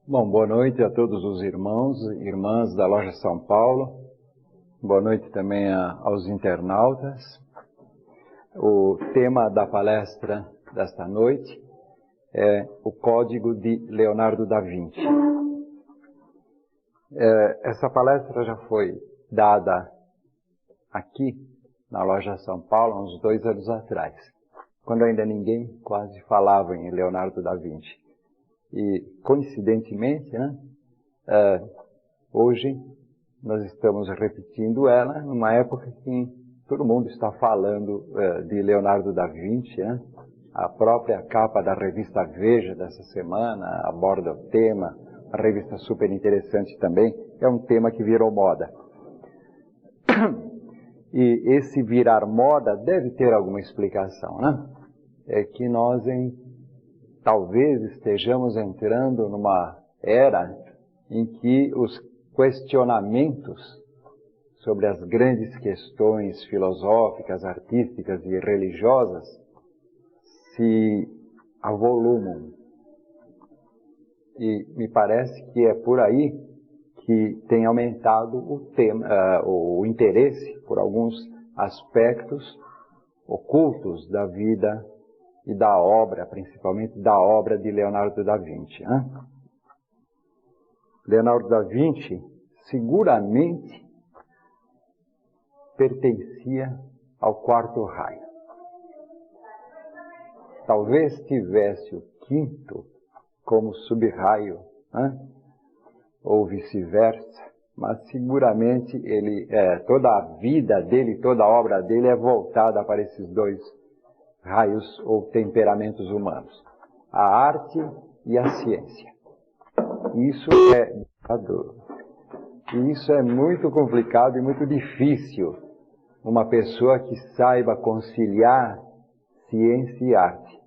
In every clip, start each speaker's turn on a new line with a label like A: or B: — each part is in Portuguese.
A: Bom, boa noite a todos os irmãos e irmãs da Loja São Paulo. Boa noite também aos internautas. O tema da palestra desta noite é o Código de Leonardo da Vinci. Essa palestra já foi dada aqui na Loja São Paulo há uns 2 anos atrás, quando ainda ninguém quase falava em Leonardo da Vinci. E, coincidentemente, hoje nós estamos repetindo ela numa época que todo mundo está falando de Leonardo da Vinci. A própria capa da revista Veja dessa semana aborda o tema, uma revista super interessante também, é um tema que virou moda. E esse virar moda deve ter alguma explicação, né? É que nós talvez estejamos entrando numa era em que os questionamentos sobre as grandes questões filosóficas, artísticas e religiosas se avolumam. E me parece que é por aí que tem aumentado o interesse por alguns aspectos ocultos da vida e da obra, principalmente da obra de Leonardo da Vinci. Leonardo da Vinci seguramente pertencia ao quarto raio. Talvez tivesse o quinto como sub-raio, ou vice-versa, mas seguramente toda a vida dele, toda a obra dele é voltada para esses dois raios ou temperamentos humanos, a arte e a ciência. Isso é muito complicado e muito difícil, uma pessoa que saiba conciliar ciência e arte.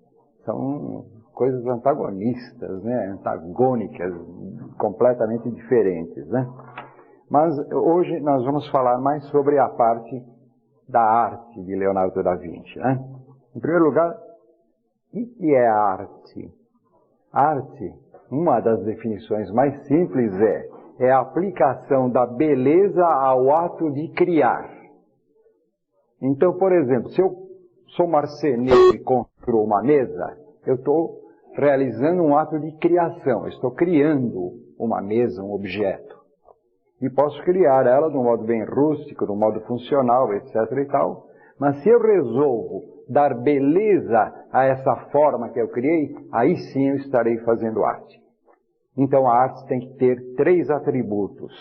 A: São coisas antagonistas, antagônicas, completamente diferentes. Mas hoje nós vamos falar mais sobre a parte da arte de Leonardo da Vinci. Em primeiro lugar, o que é a arte? Arte, uma das definições mais simples é a aplicação da beleza ao ato de criar. Então, por exemplo, se eu sou marceneiro e construo uma mesa, eu estou realizando um ato de criação, eu estou criando uma mesa, um objeto. E posso criar ela de um modo bem rústico, de um modo funcional, etc. e tal. Mas se eu resolvo dar beleza a essa forma que eu criei, aí sim eu estarei fazendo arte. Então a arte tem que ter 3 atributos.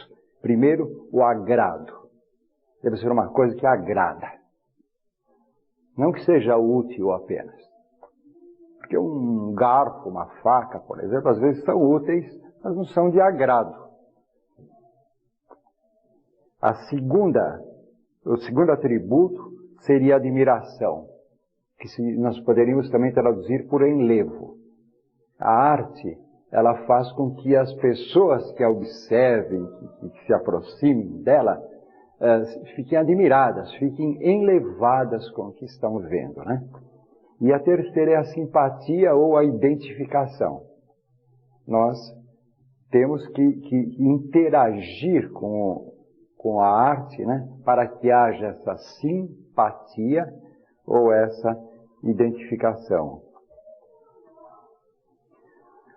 A: Primeiro, o agrado. Deve ser uma coisa que agrada. Não que seja útil apenas. Porque um garfo, uma faca, por exemplo, às vezes são úteis, mas não são de agrado. O segundo atributo seria a admiração, que nós poderíamos também traduzir por enlevo. A arte, ela faz com que as pessoas que a observem, que se aproximem dela, fiquem admiradas, fiquem enlevadas com o que estão vendo. E a terceira é a simpatia ou a identificação. Nós temos que interagir com a arte, para que haja essa simpatia ou essa identificação.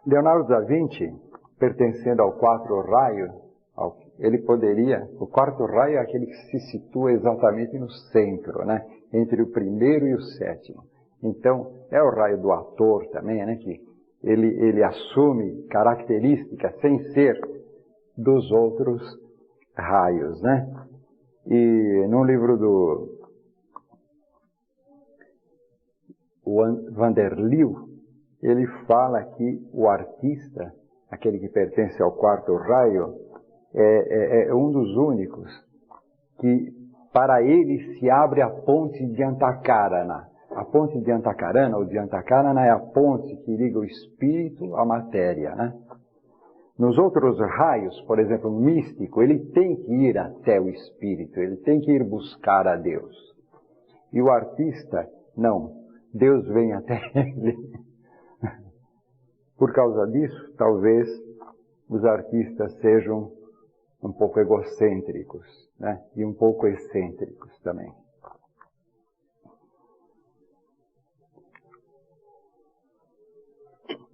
A: Leonardo da Vinci, pertencendo ao quarto raio, o quarto raio é aquele que se situa exatamente no centro, entre o primeiro e o sétimo. Então, é o raio do ator também, que ele assume características sem ser dos outros raios, E num livro do Vanderleeuw, ele fala que o artista, aquele que pertence ao quarto raio, é um dos únicos que para ele se abre a ponte de Antacarana. A ponte de Antacarana, ou de Antacarana, é a ponte que liga o espírito à matéria. Nos outros raios, por exemplo, o místico, ele tem que ir até o espírito, ele tem que ir buscar a Deus. E o artista, não. Deus vem até ele. Por causa disso, talvez os artistas sejam um pouco egocêntricos, né? E um pouco excêntricos também.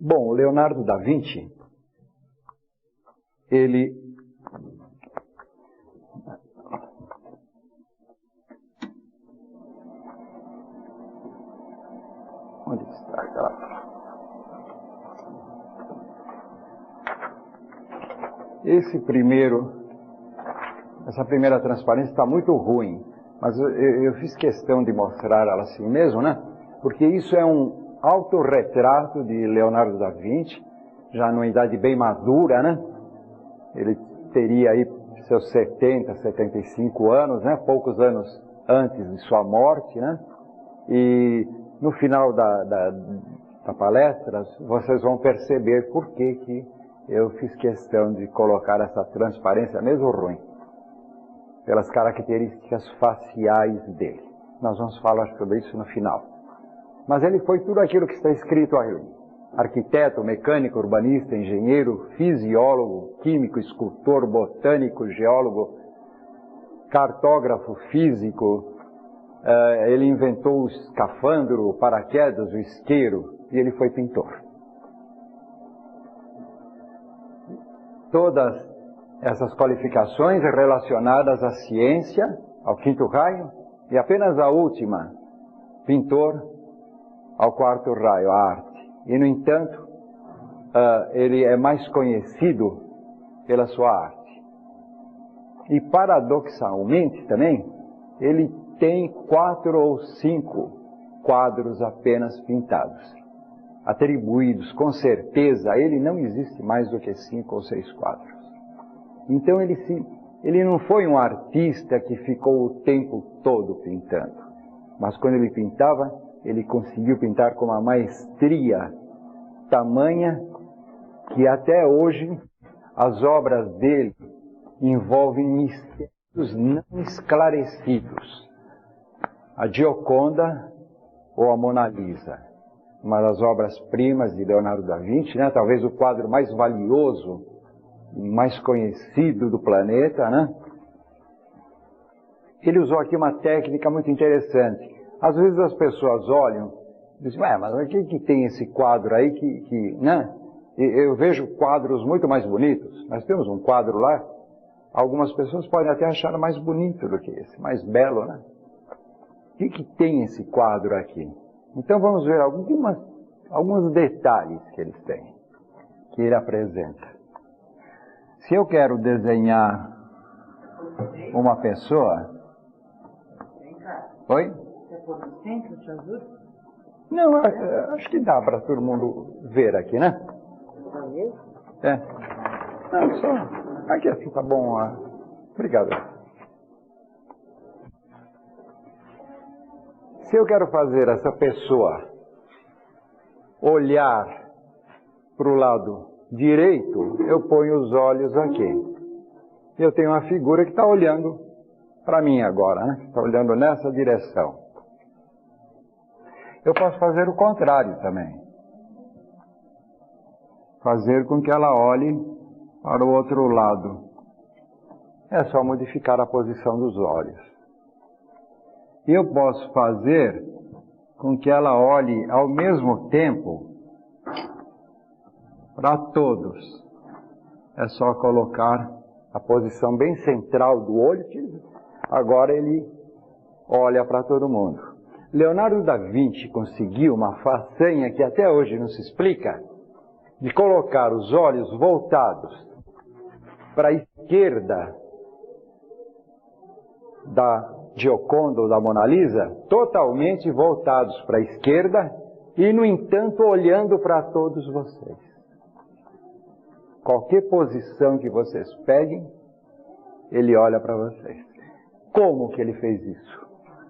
A: Bom, Leonardo da Vinci, ele onde está aquela? Essa primeira transparência está muito ruim, mas eu fiz questão de mostrar ela assim mesmo, né? Porque isso é um autorretrato de Leonardo da Vinci, já numa idade bem madura, né? Ele teria aí seus 70, 75 anos, né? Poucos anos antes de sua morte, né? E no final da palestra, vocês vão perceber por que eu fiz questão de colocar essa transparência, mesmo ruim, pelas características faciais dele. Nós vamos falar sobre isso no final. Mas ele foi tudo aquilo que está escrito aí. Arquiteto, mecânico, urbanista, engenheiro, fisiólogo, químico, escultor, botânico, geólogo, cartógrafo, físico. Ele inventou o escafandro, o paraquedas, o isqueiro, e ele foi pintor. Todas essas qualificações relacionadas à ciência, ao quinto raio, e apenas a última, pintor, ao quarto raio, a arte. E, no entanto, ele é mais conhecido pela sua arte. E, paradoxalmente também, ele tem 4 ou 5 quadros apenas pintados, atribuídos com certeza a ele. Não existe mais do que 5 ou 6 quadros. Então ele não foi um artista que ficou o tempo todo pintando, mas quando ele pintava, ele conseguiu pintar com uma maestria tamanha que até hoje as obras dele envolvem mistérios não esclarecidos. A Gioconda ou a Mona Lisa, uma das obras-primas de Leonardo da Vinci, né? Talvez o quadro mais valioso, mais conhecido do planeta, né? Ele usou aqui uma técnica muito interessante. Às vezes as pessoas olham e dizem, mas o que tem esse quadro aí né? Eu vejo quadros muito mais bonitos. Nós temos um quadro lá, algumas pessoas podem até achar mais bonito do que esse, mais belo, né? O que tem esse quadro aqui? Então vamos ver alguns detalhes que eles têm, que ele apresenta. Se eu quero desenhar uma pessoa... Oi?
B: Você pôr no centro, te ajuda?
A: Não, acho que dá para todo mundo ver aqui, né? É. Não, só... Aqui assim tá bom. Obrigado. Se eu quero fazer essa pessoa olhar para o lado direito, eu ponho os olhos aqui. Eu tenho uma figura que está olhando para mim agora, né? Está olhando nessa direção. Eu posso fazer o contrário também. Fazer com que ela olhe para o outro lado. É só modificar a posição dos olhos. E eu posso fazer com que ela olhe ao mesmo tempo para todos. É só colocar a posição bem central do olho, que agora ele olha para todo mundo. Leonardo da Vinci conseguiu uma façanha que até hoje não se explica, de colocar os olhos voltados para a esquerda da Gioconda ou da Mona Lisa, totalmente voltados para a esquerda e, no entanto, olhando para todos vocês. Qualquer posição que vocês peguem, ele olha para vocês. Como que ele fez isso?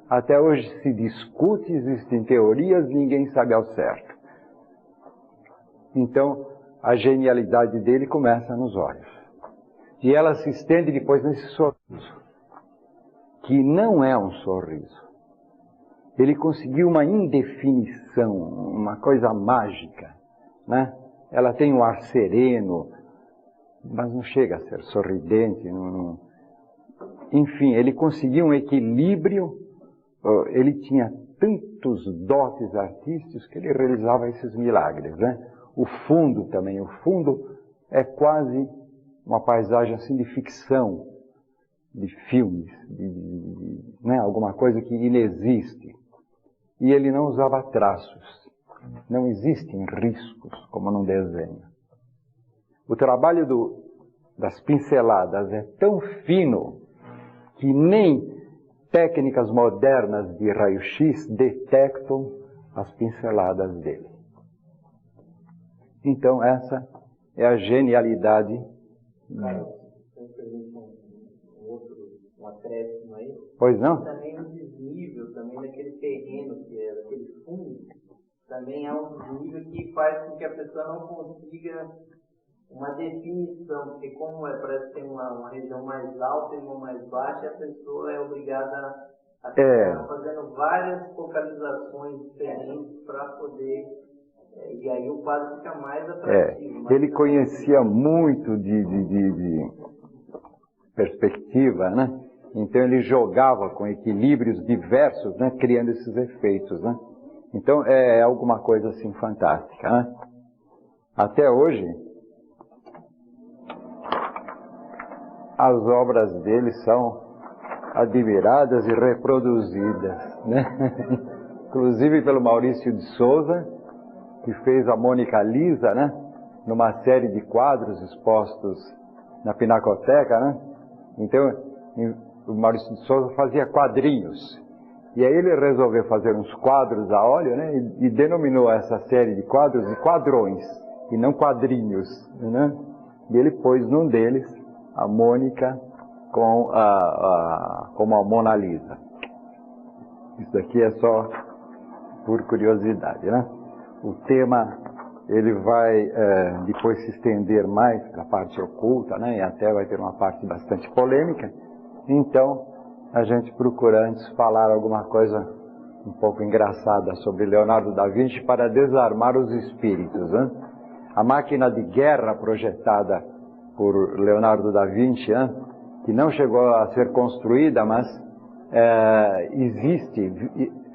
A: Até hoje se discute, existem teorias, ninguém sabe ao certo. Então, a genialidade dele começa nos olhos. E ela se estende depois nesse sorriso, que não é um sorriso. Ele conseguiu uma indefinição, uma coisa mágica, né? Ela tem um ar sereno, mas não chega a ser sorridente. Enfim, ele conseguia um equilíbrio, ele tinha tantos dotes artísticos que ele realizava esses milagres, né? O fundo também, o fundo é quase uma paisagem assim de ficção, de filmes, né? Alguma coisa que inexiste. E ele não usava traços, não existem riscos como num desenho. O trabalho das pinceladas é tão fino que nem técnicas modernas de raio-x detectam as pinceladas dele. Então essa é a genialidade.
C: Cara, um acréscimo aí.
A: Pois não?
C: Também um desnível, também naquele terreno que é daquele fundo, também há um desnível que faz com que a pessoa não consiga uma definição, porque como parece que tem uma região mais alta e uma mais baixa, a pessoa é obrigada a ficar fazendo várias focalizações diferentes para poder, e aí o quadro fica mais atrativo.
A: Ele conhecia muito de perspectiva, né? Então ele jogava com equilíbrios diversos, né? Criando esses efeitos, né? Então é alguma coisa assim fantástica, né? Até hoje as obras dele são admiradas e reproduzidas, né? Inclusive pelo Maurício de Souza, que fez a Mônica Lisa, né? Numa série de quadros expostos na Pinacoteca, né? Então, o Maurício de Souza fazia quadrinhos. E aí ele resolveu fazer uns quadros a óleo, né? E denominou essa série de quadros de quadrões, e não quadrinhos, né? E ele pôs num deles a Mônica como a Mona Lisa. Isso daqui é só por curiosidade, né? O tema, ele vai depois se estender mais para a parte oculta, né? E até vai ter uma parte bastante polêmica. Então, a gente procura antes falar alguma coisa um pouco engraçada sobre Leonardo da Vinci para desarmar os espíritos, né? A máquina de guerra projetada por Leonardo da Vinci, né? Que não chegou a ser construída, mas existe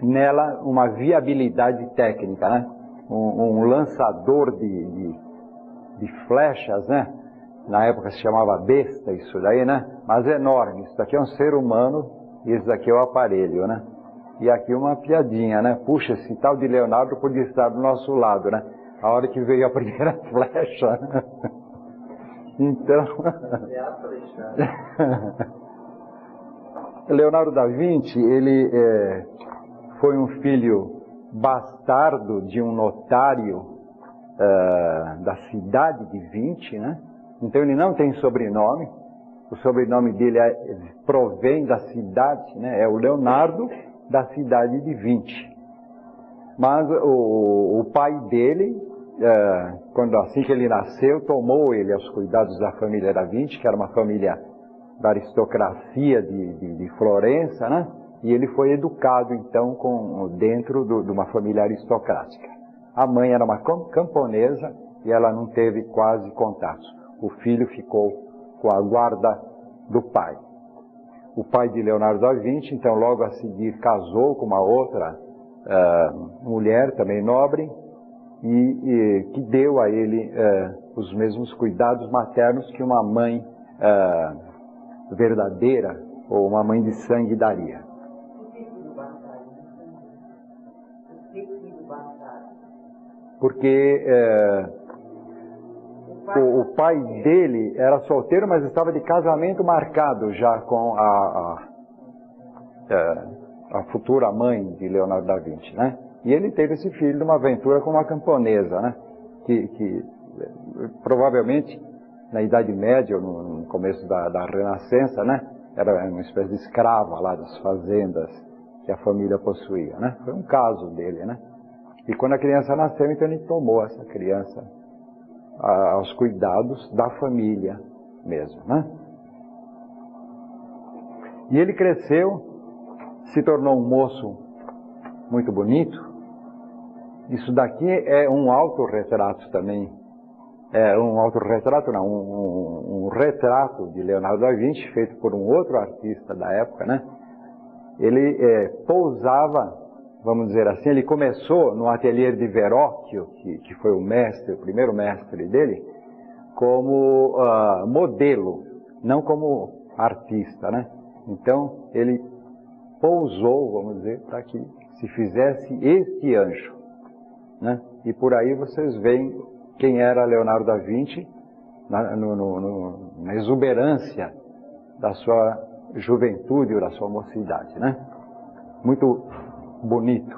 A: nela uma viabilidade técnica, né? Um lançador de flechas, né? Na época se chamava besta isso daí, né? Mas é enorme. Isso daqui é um ser humano e isso daqui é o aparelho, né? E aqui uma piadinha, né? Puxa, esse tal de Leonardo podia estar do nosso lado, né? A hora que veio a primeira flecha, né? Então... Leonardo da Vinci, ele foi um filho bastardo de um notário da cidade de Vinci, né? Então ele não tem sobrenome. O sobrenome dele provém da cidade, né? É o Leonardo da cidade de Vinci. Mas o pai dele, assim que ele nasceu, tomou ele aos cuidados da família da Vinci, que era uma família da aristocracia de Florença, né? E ele foi educado, então, dentro de uma família aristocrática. A mãe era uma camponesa e ela não teve quase contatos. O filho ficou com a guarda do pai. O pai de Leonardo da Vinci, então, logo a seguir, casou com uma outra mulher, também nobre, e que deu a ele os mesmos cuidados maternos que uma mãe verdadeira ou uma mãe de sangue daria. Porque o pai dele era solteiro, mas estava de casamento marcado já com a futura mãe de Leonardo da Vinci, né? E ele teve esse filho de uma aventura com uma camponesa, né? Que provavelmente na Idade Média, ou no começo da Renascença, né? Era uma espécie de escrava lá das fazendas que a família possuía, né? Foi um caso dele, né? E quando a criança nasceu, então ele tomou essa criança aos cuidados da família mesmo, né? E ele cresceu, se tornou um moço muito bonito. Isso daqui é um autorretrato também um autorretrato, não, um retrato de Leonardo da Vinci, feito por um outro artista da época, né? Ele pousava, vamos dizer assim, ele começou no ateliê de Verrocchio, que foi o primeiro mestre dele, como modelo, não como artista, né? Então, ele pousou, vamos dizer, para que se fizesse este anjo, né? E por aí vocês veem quem era Leonardo da Vinci na exuberância da sua juventude ou da sua mocidade, né? Muito bonito.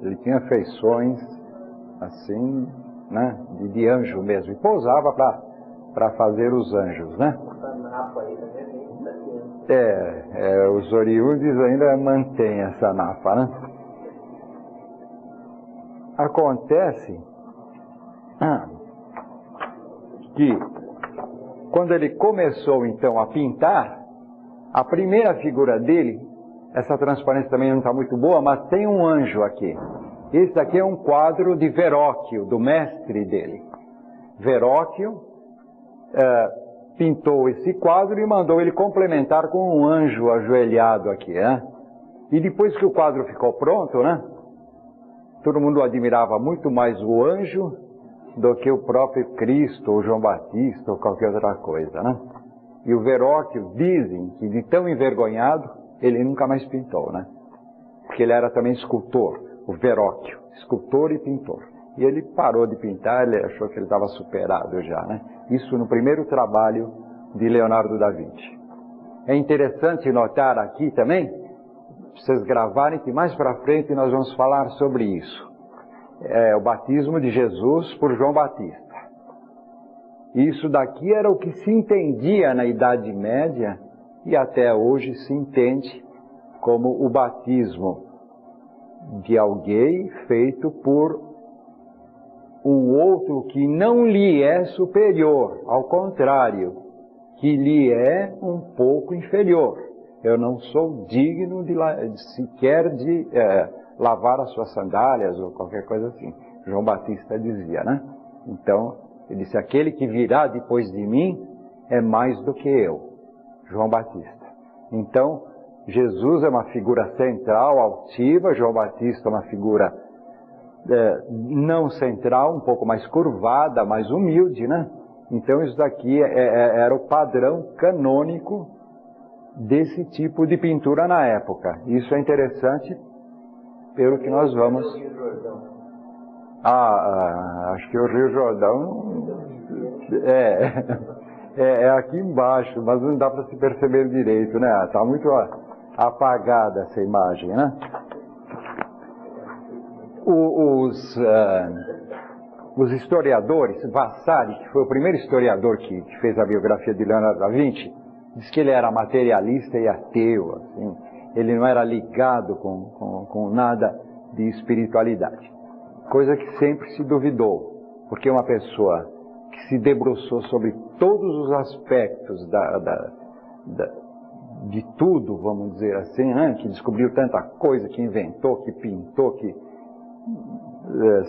A: Ele tinha feições assim, né? De anjo mesmo, e pousava para fazer os anjos, né? Os oriúdes ainda mantêm essa napa, né? Acontece que quando ele começou então a pintar, a primeira figura dele, essa transparência também não está muito boa, mas tem um anjo aqui. Esse daqui é um quadro de Verrocchio, do mestre dele. Verrocchio pintou esse quadro e mandou ele complementar com um anjo ajoelhado aqui, né? E depois que o quadro ficou pronto, né? Todo mundo admirava muito mais o anjo do que o próprio Cristo, ou João Batista, ou qualquer outra coisa, né? E o Verrocchio, dizem que de tão envergonhado, ele nunca mais pintou, né? Porque ele era também escultor, o Verrocchio, escultor e pintor. E ele parou de pintar, ele achou que ele estava superado já, né? Isso no primeiro trabalho de Leonardo da Vinci. É interessante notar aqui também, vocês gravarem, que mais para frente nós vamos falar sobre isso. O batismo de Jesus por João Batista. Isso daqui era o que se entendia na Idade Média e até hoje se entende como o batismo de alguém feito por um outro que não lhe é superior, ao contrário, que lhe é um pouco inferior. Eu não sou digno sequer de lavar as suas sandálias ou qualquer coisa assim. João Batista dizia, né? Então, ele disse, aquele que virá depois de mim é mais do que eu. João Batista. Então, Jesus é uma figura central, altiva, João Batista é uma figura não central, um pouco mais curvada, mais humilde, né? Então, isso daqui era o padrão canônico desse tipo de pintura na época. Isso é interessante pelo que nós vamos... acho que o Rio Jordão é aqui embaixo, mas não dá para se perceber direito, né? Está muito apagada essa imagem, né? Os historiadores, Vasari, que foi o primeiro historiador que fez a biografia de Leonardo da Vinci, diz que ele era materialista e ateu, assim, ele não era ligado com nada de espiritualidade. Coisa que sempre se duvidou, porque uma pessoa que se debruçou sobre todos os aspectos de tudo, vamos dizer assim, né? Que descobriu tanta coisa, que inventou, que pintou, que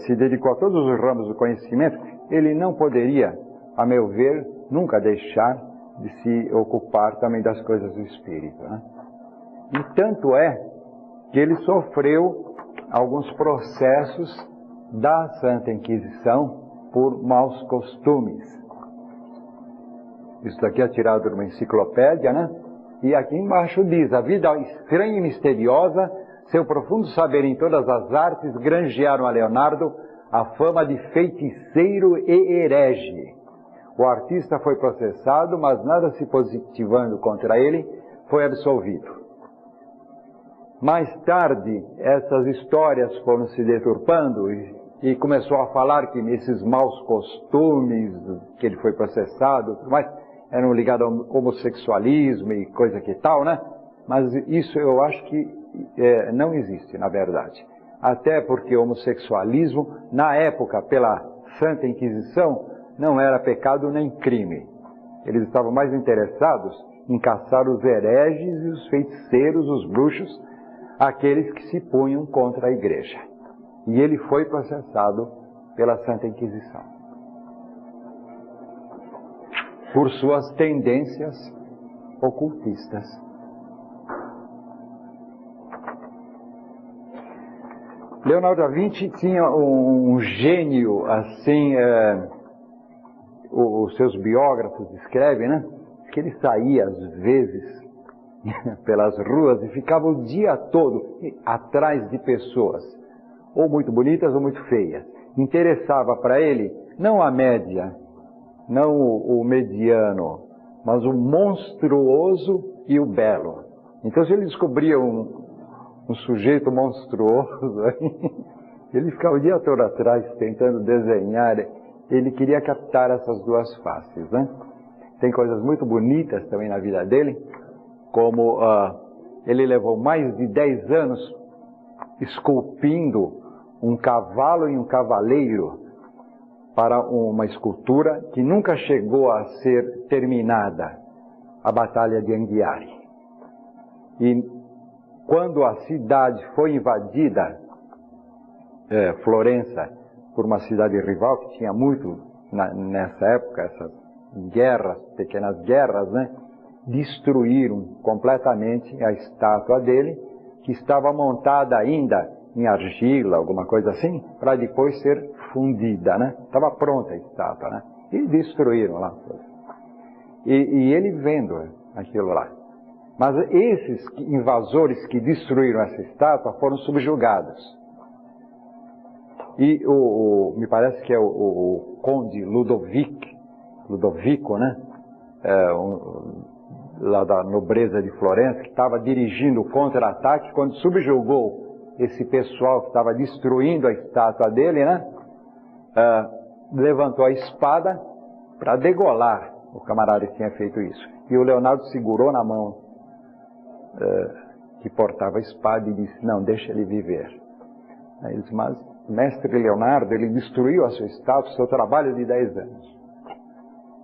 A: se dedicou a todos os ramos do conhecimento, ele não poderia, a meu ver, nunca deixar de se ocupar também das coisas do espírito, né? E tanto é que ele sofreu alguns processos da Santa Inquisição por maus costumes. Isso daqui é tirado de uma enciclopédia, né? E aqui embaixo diz, a vida estranha e misteriosa, seu profundo saber em todas as artes granjearam a Leonardo a fama de feiticeiro e herege. O artista foi processado, mas nada se positivando contra ele, foi absolvido. Mais tarde, essas histórias foram se deturpando e começou a falar que nesses maus costumes que ele foi processado, mas eram ligados ao homossexualismo e coisa que tal, né? Mas isso eu acho que não existe, na verdade. Até porque o homossexualismo, na época, pela Santa Inquisição, não era pecado nem crime. Eles estavam mais interessados em caçar os hereges e os feiticeiros, os bruxos, aqueles que se punham contra a igreja. E ele foi processado pela Santa Inquisição, por suas tendências ocultistas. Leonardo da Vinci tinha um gênio, assim, os seus biógrafos escrevem, né? Que ele saía às vezes pelas ruas e ficava o dia todo atrás de pessoas, ou muito bonitas ou muito feias. Interessava para ele não a média, não o mediano, mas o monstruoso e o belo. Então, se ele descobria um sujeito monstruoso, ele ficava o dia todo atrás tentando desenhar. Ele queria captar essas duas faces, né? Tem coisas muito bonitas também na vida dele, como ele levou mais de 10 anos esculpindo um cavalo e um cavaleiro para uma escultura que nunca chegou a ser terminada, a Batalha de Anghiari. E quando a cidade foi invadida, Florença, por uma cidade rival, que tinha muito nessa época, essas guerras, pequenas guerras, né? Destruíram completamente a estátua dele, que estava montada ainda em argila, alguma coisa assim, para depois ser fundida, né? Estava pronta a estátua, né? E destruíram lá. E ele vendo aquilo lá. Mas esses invasores que destruíram essa estátua foram subjugados. E me parece que é o conde Ludovico, né? Lá da nobreza de Florença, que estava dirigindo o contra-ataque, quando subjugou esse pessoal que estava destruindo a estátua dele, né? Levantou a espada para degolar o camarada que tinha feito isso. E o Leonardo segurou na mão que portava a espada e disse: não, deixa ele viver. Aí ele disse: mas mestre Leonardo, ele destruiu a sua estátua, seu trabalho de 10 anos.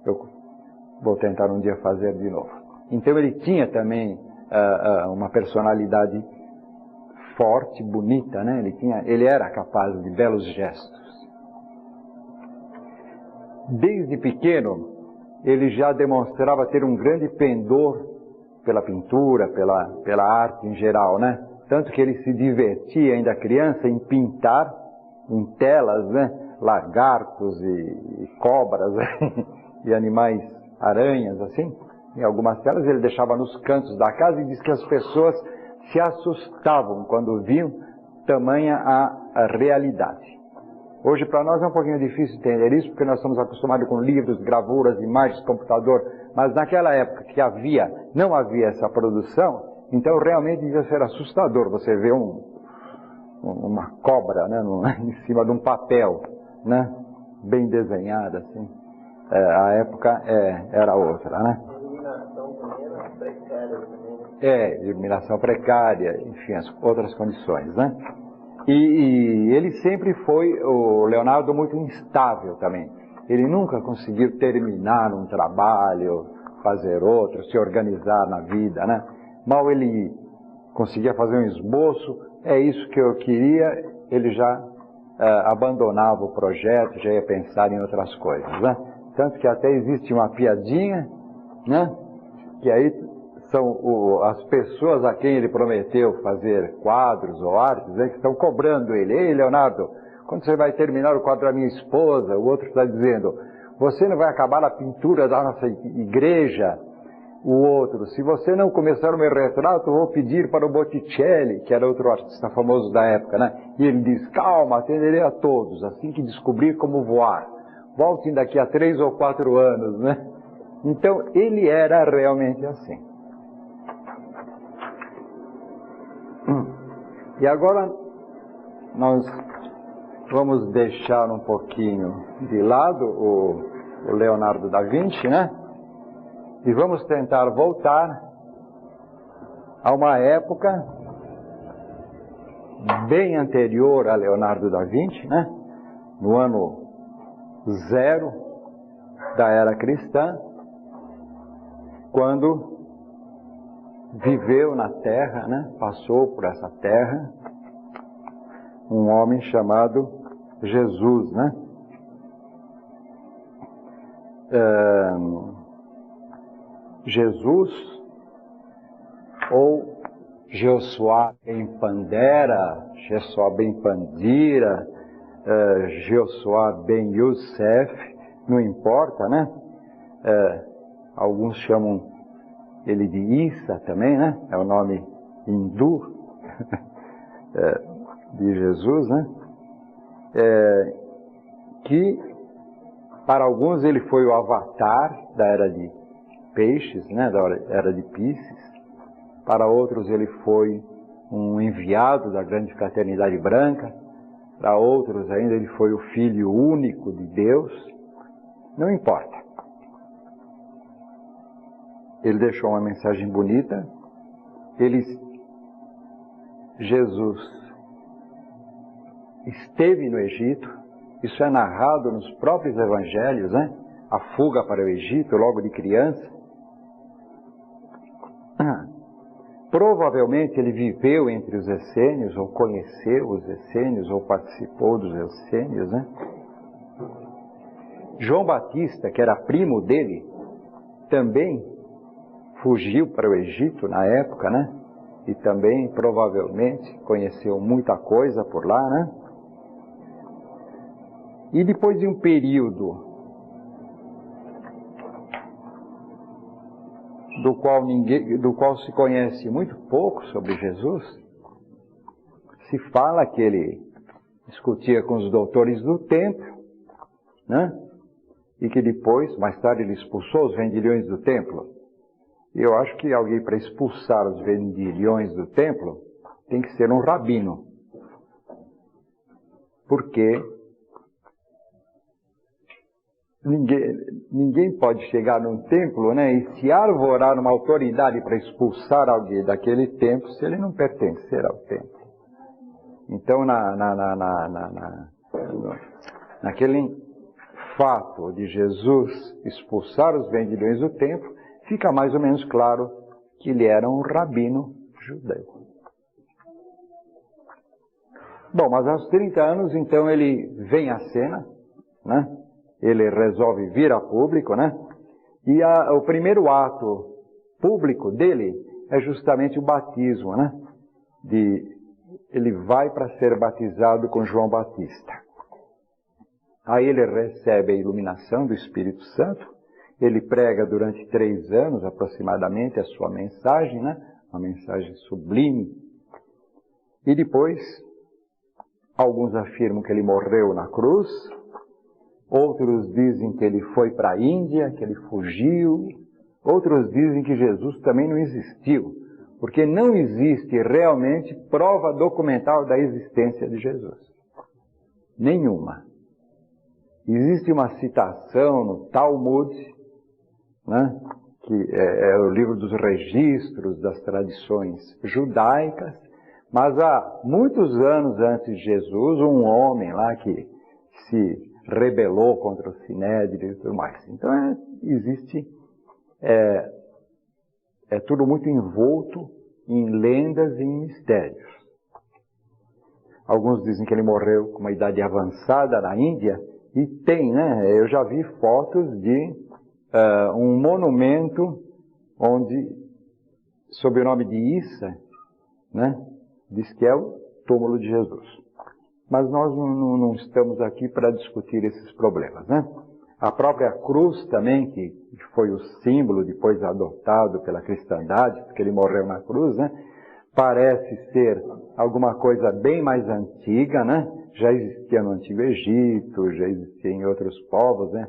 A: Eu vou tentar um dia fazer de novo. Então ele tinha também uma personalidade forte, bonita, né? Ele era capaz de belos gestos. Desde pequeno, ele já demonstrava ter um grande pendor pela pintura, pela arte em geral, né? Tanto que ele se divertia, ainda criança, em pintar em telas, né? Lagartos e cobras e animais, aranhas, assim. Em algumas telas ele deixava nos cantos da casa e diz que as pessoas se assustavam quando viam tamanha a realidade. Hoje para nós é um pouquinho difícil entender isso, porque nós estamos acostumados com livros, gravuras, imagens, computador, mas naquela época que não havia essa produção, então realmente devia ser assustador você ver uma cobra, né, em cima de um papel, né, bem desenhada, assim. A época era outra, né?
C: A iluminação também era precária também.
A: Iluminação precária, enfim, as outras condições, né? E ele sempre foi, o Leonardo, muito instável também. Ele nunca conseguiu terminar um trabalho, fazer outro, se organizar na vida, né? Mal ele conseguia fazer um esboço, é isso que eu queria, ele já abandonava o projeto, já ia pensar em outras coisas, né? Tanto que até existe uma piadinha, né? Que aí são as pessoas a quem ele prometeu fazer quadros ou artes, né, que estão cobrando ele. Ei, Leonardo, quando você vai terminar o quadro da minha esposa? O outro está dizendo: você não vai acabar a pintura da nossa igreja? O outro: se você não começar o meu retrato, eu vou pedir para o Botticelli, que era outro artista famoso da época, né? E ele diz: calma, atenderei a todos, assim que descobrir como voar. Voltem daqui a 3 ou 4 anos, né? Então, ele era realmente assim. E agora nós vamos deixar um pouquinho de lado o Leonardo da Vinci, né? E vamos tentar voltar a uma época bem anterior a Leonardo da Vinci, né? No ano 0 da era cristã, quando viveu na Terra, né? Passou por essa Terra, um homem chamado Jesus, né? Jesus ou Jeoshua ben Pandera, Jeoshua ben Pandira, Jeoshua ben Yosef, não importa, né? Alguns chamam ele de Issa também, né? É o nome hindu de Jesus, né? Que para alguns ele foi o avatar da era de Peixes, né? Da era de Pisces. Para outros ele foi um enviado da grande fraternidade branca. Para outros ainda ele foi o Filho único de Deus. Não importa. Ele deixou uma mensagem bonita. Jesus esteve no Egito. Isso é narrado nos próprios evangelhos, né? A fuga para o Egito, logo de criança. Provavelmente ele viveu entre os essênios, ou conheceu os essênios, ou participou dos essênios, né? João Batista, que era primo dele, também fugiu para o Egito na época, né? E também provavelmente conheceu muita coisa por lá, né? E depois de um período do qual se conhece muito pouco sobre Jesus, se fala que ele discutia com os doutores do templo, né? E que depois, mais tarde, ele expulsou os vendilhões do templo. E eu acho que alguém para expulsar os vendilhões do templo tem que ser um rabino. Porque ninguém pode chegar num templo, né, e se arvorar uma autoridade para expulsar alguém daquele templo se ele não pertencer ao templo. Então, naquele fato de Jesus expulsar os vendilhões do templo, fica mais ou menos claro que ele era um rabino judeu. Bom, mas aos 30 anos, então, ele vem à cena, né? Ele resolve vir a público, né? E o primeiro ato público dele é justamente o batismo, né? Ele vai para ser batizado com João Batista. Aí ele recebe a iluminação do Espírito Santo. Ele prega durante 3 anos, aproximadamente, a sua mensagem, né? Uma mensagem sublime. E depois, alguns afirmam que ele morreu na cruz. Outros dizem que ele foi para a Índia, que ele fugiu. Outros dizem que Jesus também não existiu, porque não existe realmente prova documental da existência de Jesus. Nenhuma. Existe uma citação no Talmud, né, que é o livro dos registros das tradições judaicas, mas há muitos anos antes de Jesus, um homem lá que se rebelou contra o Sinédrio e tudo mais. Então existe, tudo muito envolto em lendas e em mistérios. Alguns dizem que ele morreu com uma idade avançada na Índia, e tem, né? Eu já vi fotos de um monumento onde, sob o nome de Issa, né, diz que é o túmulo de Jesus. Mas nós não estamos aqui para discutir esses problemas, né? A própria cruz também, que foi o símbolo depois adotado pela cristandade, porque ele morreu na cruz, né? Parece ser alguma coisa bem mais antiga, né? Já existia no Antigo Egito, já existia em outros povos, né?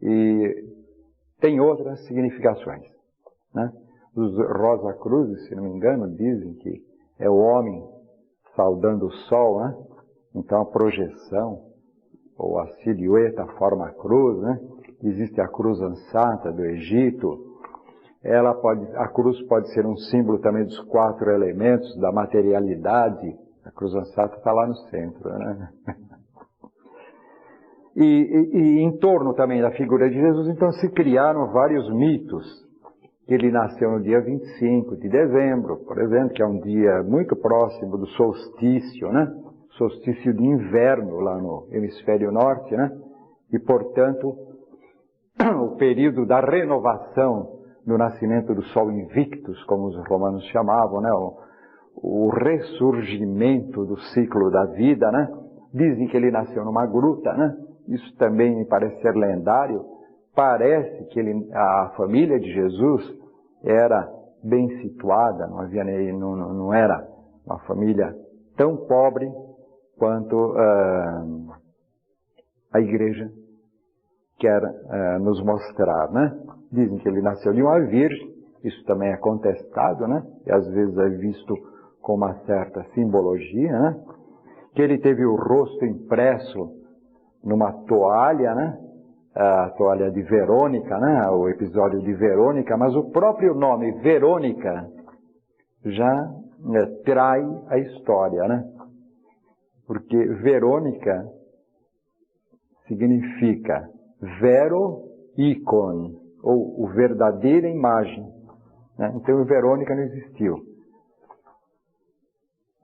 A: E tem outras significações, né? Os Rosa Cruzes, se não me engano, dizem que é o homem saudando o sol, né? Então a projeção, ou a silhueta, forma a cruz, né? Existe a cruz ansata do Egito. A cruz pode ser um símbolo também dos 4 elementos da materialidade. A cruz ansata está lá no centro, né? E em torno também da figura de Jesus, então, se criaram vários mitos. Ele nasceu no dia 25 de dezembro, por exemplo, que é um dia muito próximo do solstício, né? Solstício de inverno lá no hemisfério norte, né? E, portanto, o período da renovação do nascimento do Sol Invictus, como os romanos chamavam, né? O ressurgimento do ciclo da vida, né? Dizem que ele nasceu numa gruta, né? Isso também me parece ser lendário. Parece que a família de Jesus era bem situada, não era uma família tão pobre quanto a igreja quer nos mostrar, né? Dizem que ele nasceu de uma virgem, isso também é contestado, né? E às vezes é visto com uma certa simbologia, né? Que ele teve o rosto impresso numa toalha, né? A toalha de Verônica, né? O episódio de Verônica, mas o próprio nome Verônica já trai a história, né? Porque Verônica significa vero icon, ou verdadeira imagem, né? Então Verônica não existiu.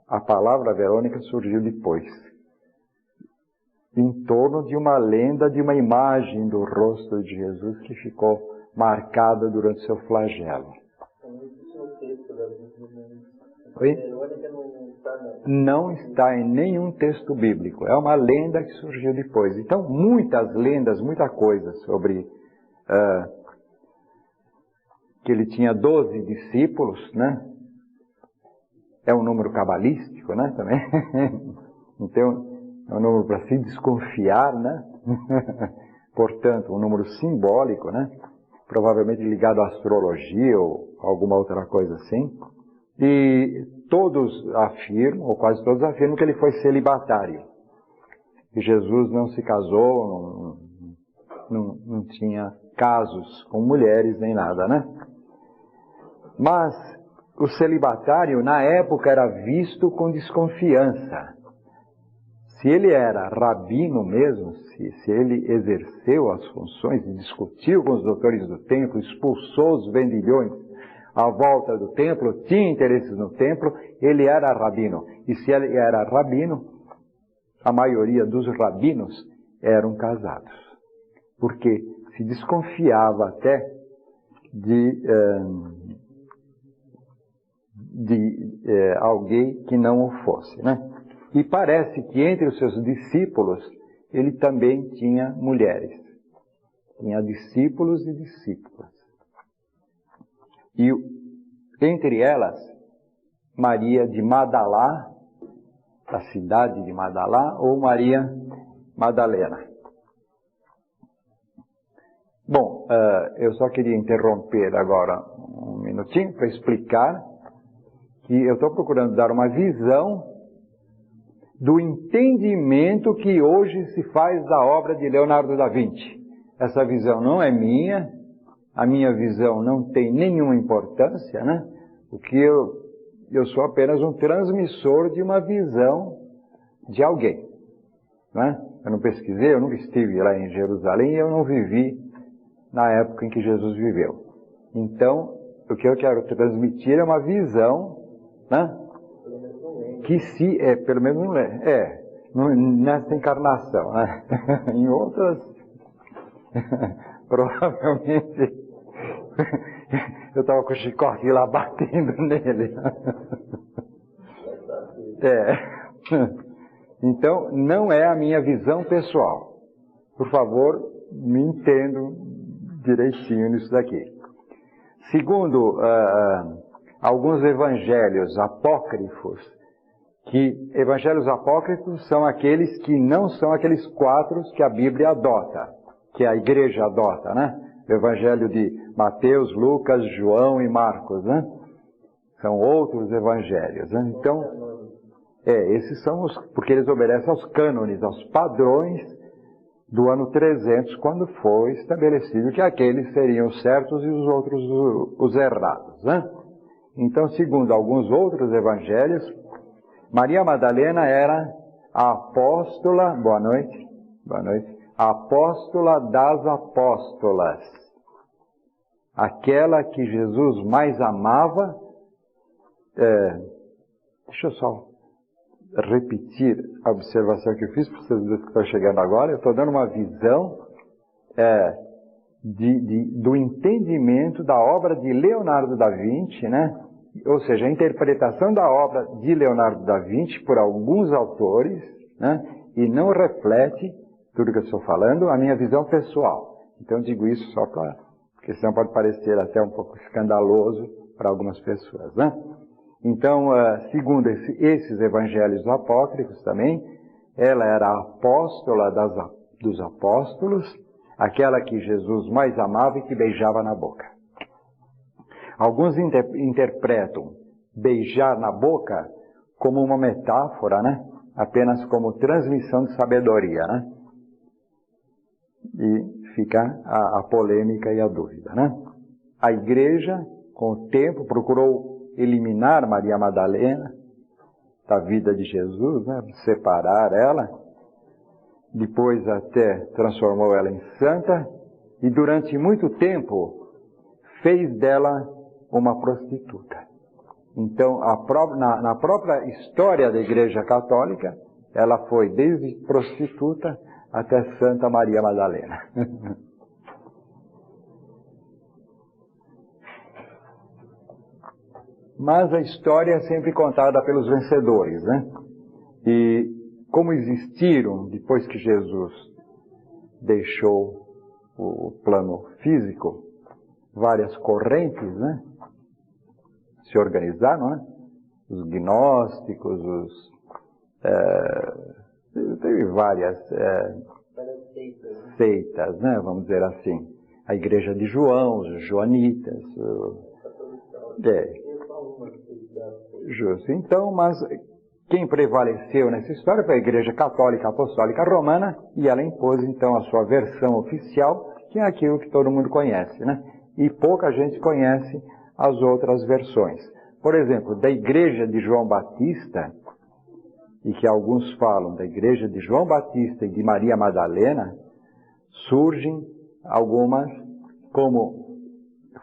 A: A palavra Verônica surgiu depois, em torno de uma lenda, de uma imagem do rosto de Jesus que ficou marcada durante seu flagelo. Oi? Não está em nenhum texto bíblico. É uma lenda que surgiu depois. Então, muitas lendas, muita coisa sobre que ele tinha 12 discípulos, né? É um número cabalístico, né? Também. Então, é um número para se desconfiar, né? Portanto, um número simbólico, né? Provavelmente ligado à astrologia ou alguma outra coisa assim. E todos afirmam, ou quase todos afirmam, que ele foi celibatário. Que Jesus não se casou, não tinha casos com mulheres nem nada, né? Mas o celibatário, na época, era visto com desconfiança. Se ele era rabino mesmo, se ele exerceu as funções e discutiu com os doutores do templo, expulsou os vendilhões à volta do templo, tinha interesses no templo, ele era rabino. E se ele era rabino, a maioria dos rabinos eram casados. Porque se desconfiava até de alguém que não o fosse, né? E parece que entre os seus discípulos, ele também tinha mulheres. Tinha discípulos e discípulas. E entre elas, Maria de Madalá, da cidade de Madalá, ou Maria Madalena. Bom, eu só queria interromper agora um minutinho para explicar que eu estou procurando dar uma visão do entendimento que hoje se faz da obra de Leonardo da Vinci. Essa visão não é minha, a minha visão não tem nenhuma importância, né? Porque eu sou apenas um transmissor de uma visão de alguém, não é? Eu não pesquisei, eu nunca estive lá em Jerusalém e eu não vivi na época em que Jesus viveu. Então, o que eu quero transmitir é uma visão, né? Que se pelo menos nessa encarnação, né? Em outras, provavelmente, eu estava com o chicote lá batendo nele. Então, não é a minha visão pessoal. Por favor, me entendam direitinho nisso daqui. Segundo alguns evangelhos apócrifos, que evangelhos apócrifos são aqueles que não são aqueles 4 que a Bíblia adota, que a igreja adota, né? O evangelho de Mateus, Lucas, João e Marcos, né? São outros evangelhos, né? Então, esses são porque eles obedecem aos cânones, aos padrões do ano 300, quando foi estabelecido que aqueles seriam certos e os outros os errados, né? Então, segundo alguns outros evangelhos, Maria Madalena era a apóstola, boa noite, a apóstola das apóstolas, aquela que Jesus mais amava. Deixa eu só repetir a observação que eu fiz para vocês que estão chegando agora. Eu estou dando uma visão do entendimento da obra de Leonardo da Vinci, né? Ou seja, a interpretação da obra de Leonardo da Vinci por alguns autores, né? E não reflete tudo que eu estou falando, a minha visão pessoal. Então eu digo isso só porque senão pode parecer até um pouco escandaloso para algumas pessoas, né? Então, segundo esses evangelhos apócrifos também, ela era a apóstola dos apóstolos, aquela que Jesus mais amava e que beijava na boca. Alguns interpretam beijar na boca como uma metáfora, né? Apenas como transmissão de sabedoria, né? E fica a polêmica e a dúvida, né? A igreja, com o tempo, procurou eliminar Maria Madalena da vida de Jesus, né? Separar ela. Depois até transformou ela em santa e durante muito tempo fez dela uma prostituta. Então, na própria história da Igreja Católica, ela foi desde prostituta até Santa Maria Madalena. Mas a história é sempre contada pelos vencedores, né? E como existiram, depois que Jesus deixou o plano físico, várias correntes, né? Se organizaram, né? Os gnósticos, teve várias seitas, né? Vamos dizer assim. A igreja de João, os joanitas. Justo. Então, mas quem prevaleceu nessa história foi a Igreja Católica Apostólica Romana, e ela impôs então a sua versão oficial, que é aquilo que todo mundo conhece, né? E pouca gente conhece as outras versões. Por exemplo, da Igreja de João Batista, e que alguns falam da Igreja de João Batista e de Maria Madalena, surgem algumas, como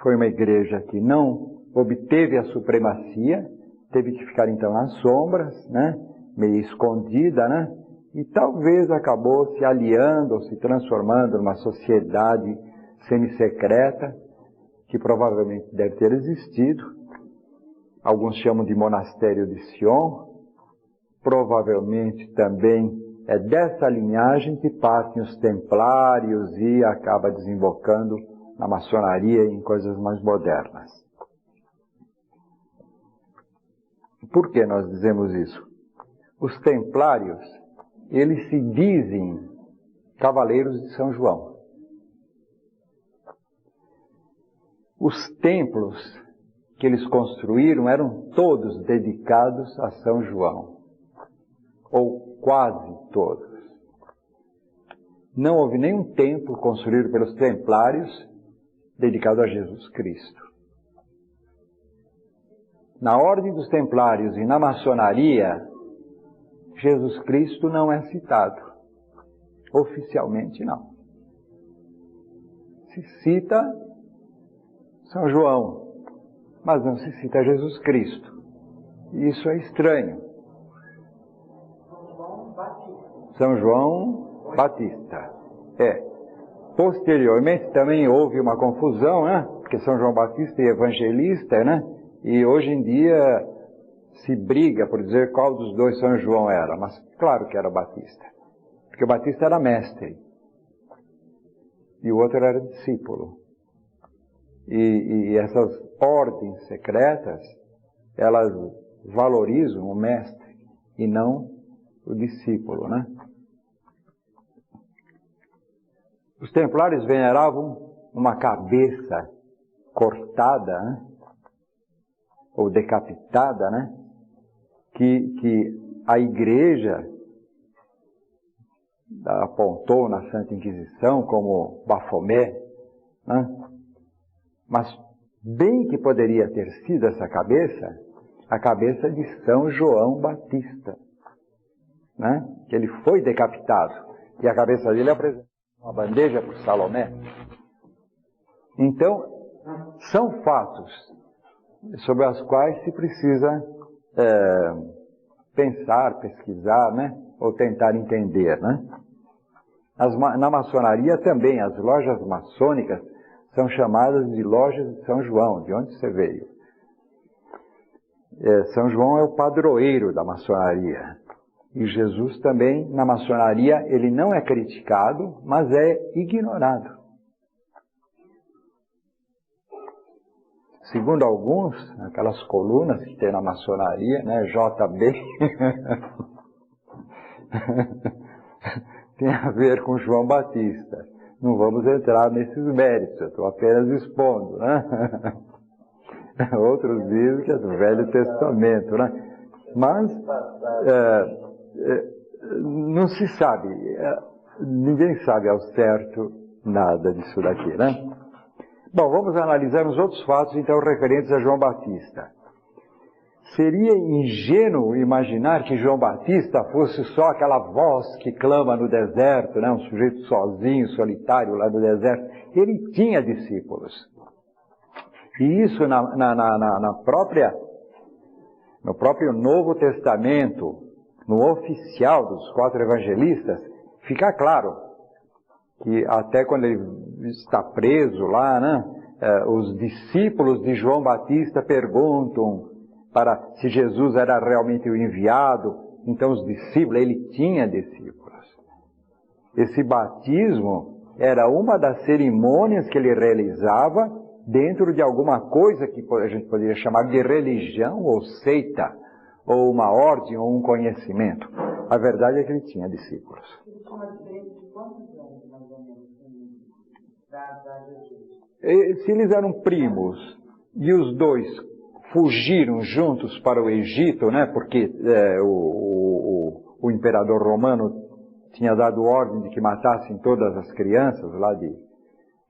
A: foi uma igreja que não obteve a supremacia, teve que ficar então nas sombras, né? Meio escondida, né? E talvez acabou se aliando ou se transformando numa sociedade semissecreta, que provavelmente deve ter existido. Alguns chamam de monastério de Sion. Provavelmente também é dessa linhagem que partem os templários e acaba desembocando na maçonaria e em coisas mais modernas. Por que nós dizemos isso? Os templários, eles se dizem cavaleiros de São João. Os templos que eles construíram eram todos dedicados a São João, ou quase todos. Não houve nenhum templo construído pelos templários dedicado a Jesus Cristo. Na ordem dos templários e na maçonaria, Jesus Cristo não é citado. Oficialmente não. Se cita São João, mas não se cita Jesus Cristo. E isso é estranho. São João Batista. Posteriormente também houve uma confusão, né? Porque São João Batista é evangelista, né? E hoje em dia se briga por dizer qual dos dois São João era. Mas claro que era Batista. Porque o Batista era mestre. E o outro era discípulo. E essas ordens secretas, elas valorizam o mestre e não o discípulo, né? Os templários veneravam uma cabeça cortada, né? Ou decapitada, né? Que a igreja apontou na Santa Inquisição como Bafomé, né? Mas bem que poderia ter sido essa cabeça, a cabeça de São João Batista, né? Que ele foi decapitado e a cabeça dele apresentou uma bandeja para Salomé. Então, são fatos sobre os quais se precisa pensar, pesquisar, né? Ou tentar entender, né? Na maçonaria também, as lojas maçônicas são chamadas de lojas de São João, de onde você veio. São João é o padroeiro da maçonaria. E Jesus também, na maçonaria, ele não é criticado, mas é ignorado. Segundo alguns, aquelas colunas que tem na maçonaria, né, JB, tem a ver com João Batista. Não vamos entrar nesses méritos, eu estou apenas expondo, né? Outros dizem que é do Velho Testamento, né? Mas não se sabe, ninguém sabe ao certo nada disso daqui, né? Bom, vamos analisar os outros fatos, então, referentes a João Batista. Seria ingênuo imaginar que João Batista fosse só aquela voz que clama no deserto, né? Um sujeito sozinho, solitário lá no deserto. Ele tinha discípulos. E isso no próprio Novo Testamento, no oficial dos 4 evangelistas, fica claro que até quando ele está preso lá, né, os discípulos de João Batista perguntam para se Jesus era realmente o enviado. Então os discípulos, ele tinha discípulos. Esse batismo era uma das cerimônias que ele realizava dentro de alguma coisa que a gente poderia chamar de religião ou seita, ou uma ordem ou um conhecimento. A verdade é que ele tinha discípulos.
B: Ele tinha uma diferença de quantos anos, mais ou menos, da
A: Se eles eram primos e os dois fugiram juntos para o Egito, né, porque o imperador romano tinha dado ordem de que matassem todas as crianças lá de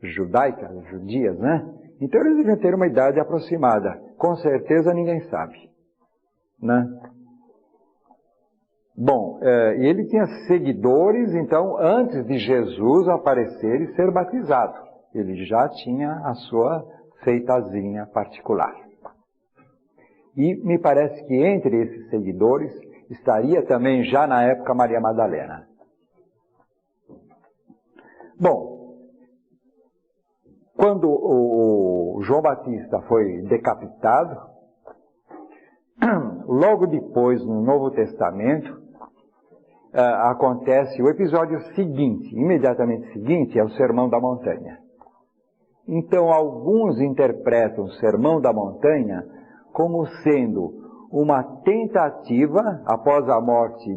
A: judias, né? Então eles deviam ter uma idade aproximada. Com certeza ninguém sabe, né? Bom, ele tinha seguidores, então, antes de Jesus aparecer e ser batizado. Ele já tinha a sua seitazinha particular. E me parece que entre esses seguidores estaria também já na época Maria Madalena. Bom, quando o João Batista foi decapitado, logo depois, no Novo Testamento, acontece o episódio seguinte, imediatamente seguinte, é o Sermão da Montanha. Então, alguns interpretam o Sermão da Montanha como sendo uma tentativa, após a morte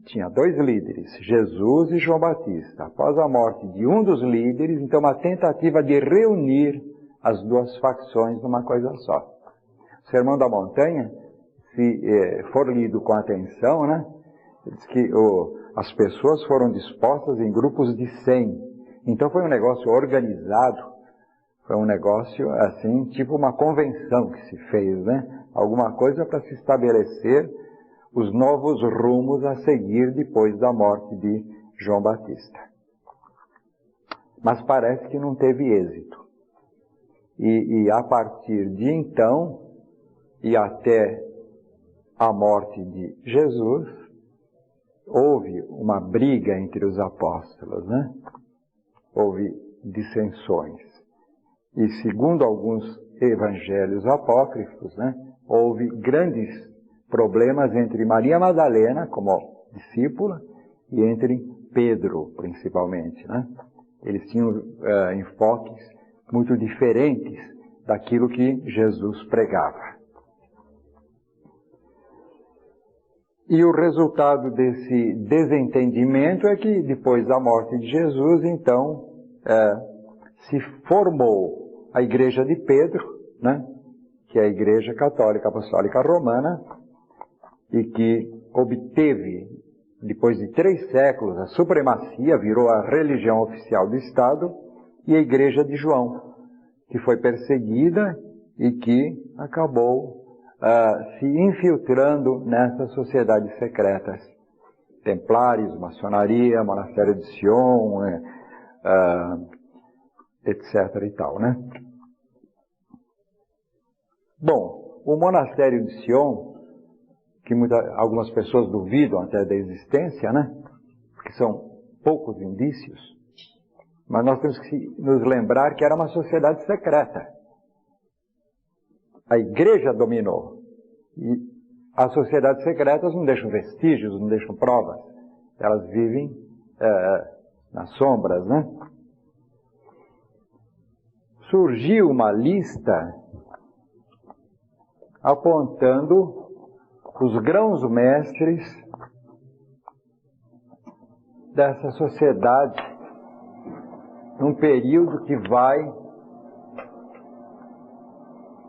A: tinha 2 líderes, Jesus e João Batista. Após a morte de um dos líderes, então uma tentativa de reunir as 2 facções numa coisa só. O Sermão da Montanha, se for lido com atenção, né, diz que as pessoas foram dispostas em grupos de 100. Então foi um negócio organizado, foi um negócio assim, tipo uma convenção que se fez, né? Alguma coisa para se estabelecer os novos rumos a seguir depois da morte de João Batista. Mas parece que não teve êxito. E a partir de então, e até a morte de Jesus, houve uma briga entre os apóstolos, né? Houve dissensões. E segundo alguns evangelhos apócrifos, né, houve grandes problemas entre Maria Madalena, como discípula, e entre Pedro, principalmente, né? Eles tinham enfoques muito diferentes daquilo que Jesus pregava. E o resultado desse desentendimento é que, depois da morte de Jesus, então, se formou a Igreja de Pedro, né, que é a Igreja Católica Apostólica Romana, e que obteve, depois de 3 séculos, a supremacia, virou a religião oficial do Estado, e a Igreja de João, que foi perseguida e que acabou se infiltrando nessas sociedades secretas. Templários, maçonaria, monastério de Sion, etc. e tal, né? Bom, o monastério de Sion, que algumas pessoas duvidam até da existência, né? Porque são poucos indícios. Mas nós temos que nos lembrar que era uma sociedade secreta. A igreja dominou. E as sociedades secretas não deixam vestígios, não deixam provas. Elas vivem nas sombras, né? Surgiu uma lista apontando os grãos-mestres dessa sociedade num período que vai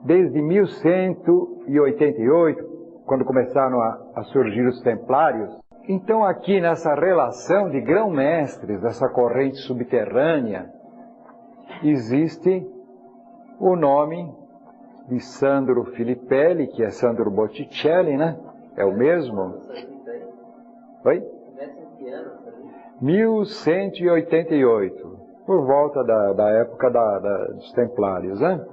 A: desde 1188, quando começaram a surgir os templários. Então aqui nessa relação de grão-mestres, dessa corrente subterrânea, existe o nome de Sandro Filippelli, que é Sandro Botticelli, né? É o mesmo? Oi? 1188, por volta da época dos Templários, né?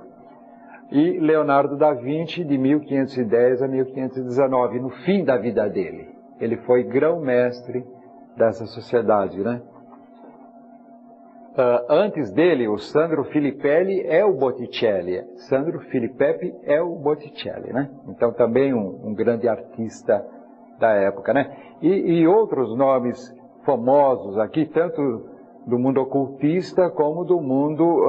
A: E Leonardo da Vinci, de 1510 a 1519, no fim da vida dele. Ele foi grão-mestre dessa sociedade, né? Antes dele, o Sandro Filippelli é o Botticelli. Sandro Filippelli é o Botticelli, né? Então também um grande artista da época, né? E outros nomes famosos aqui, tanto do mundo ocultista como do mundo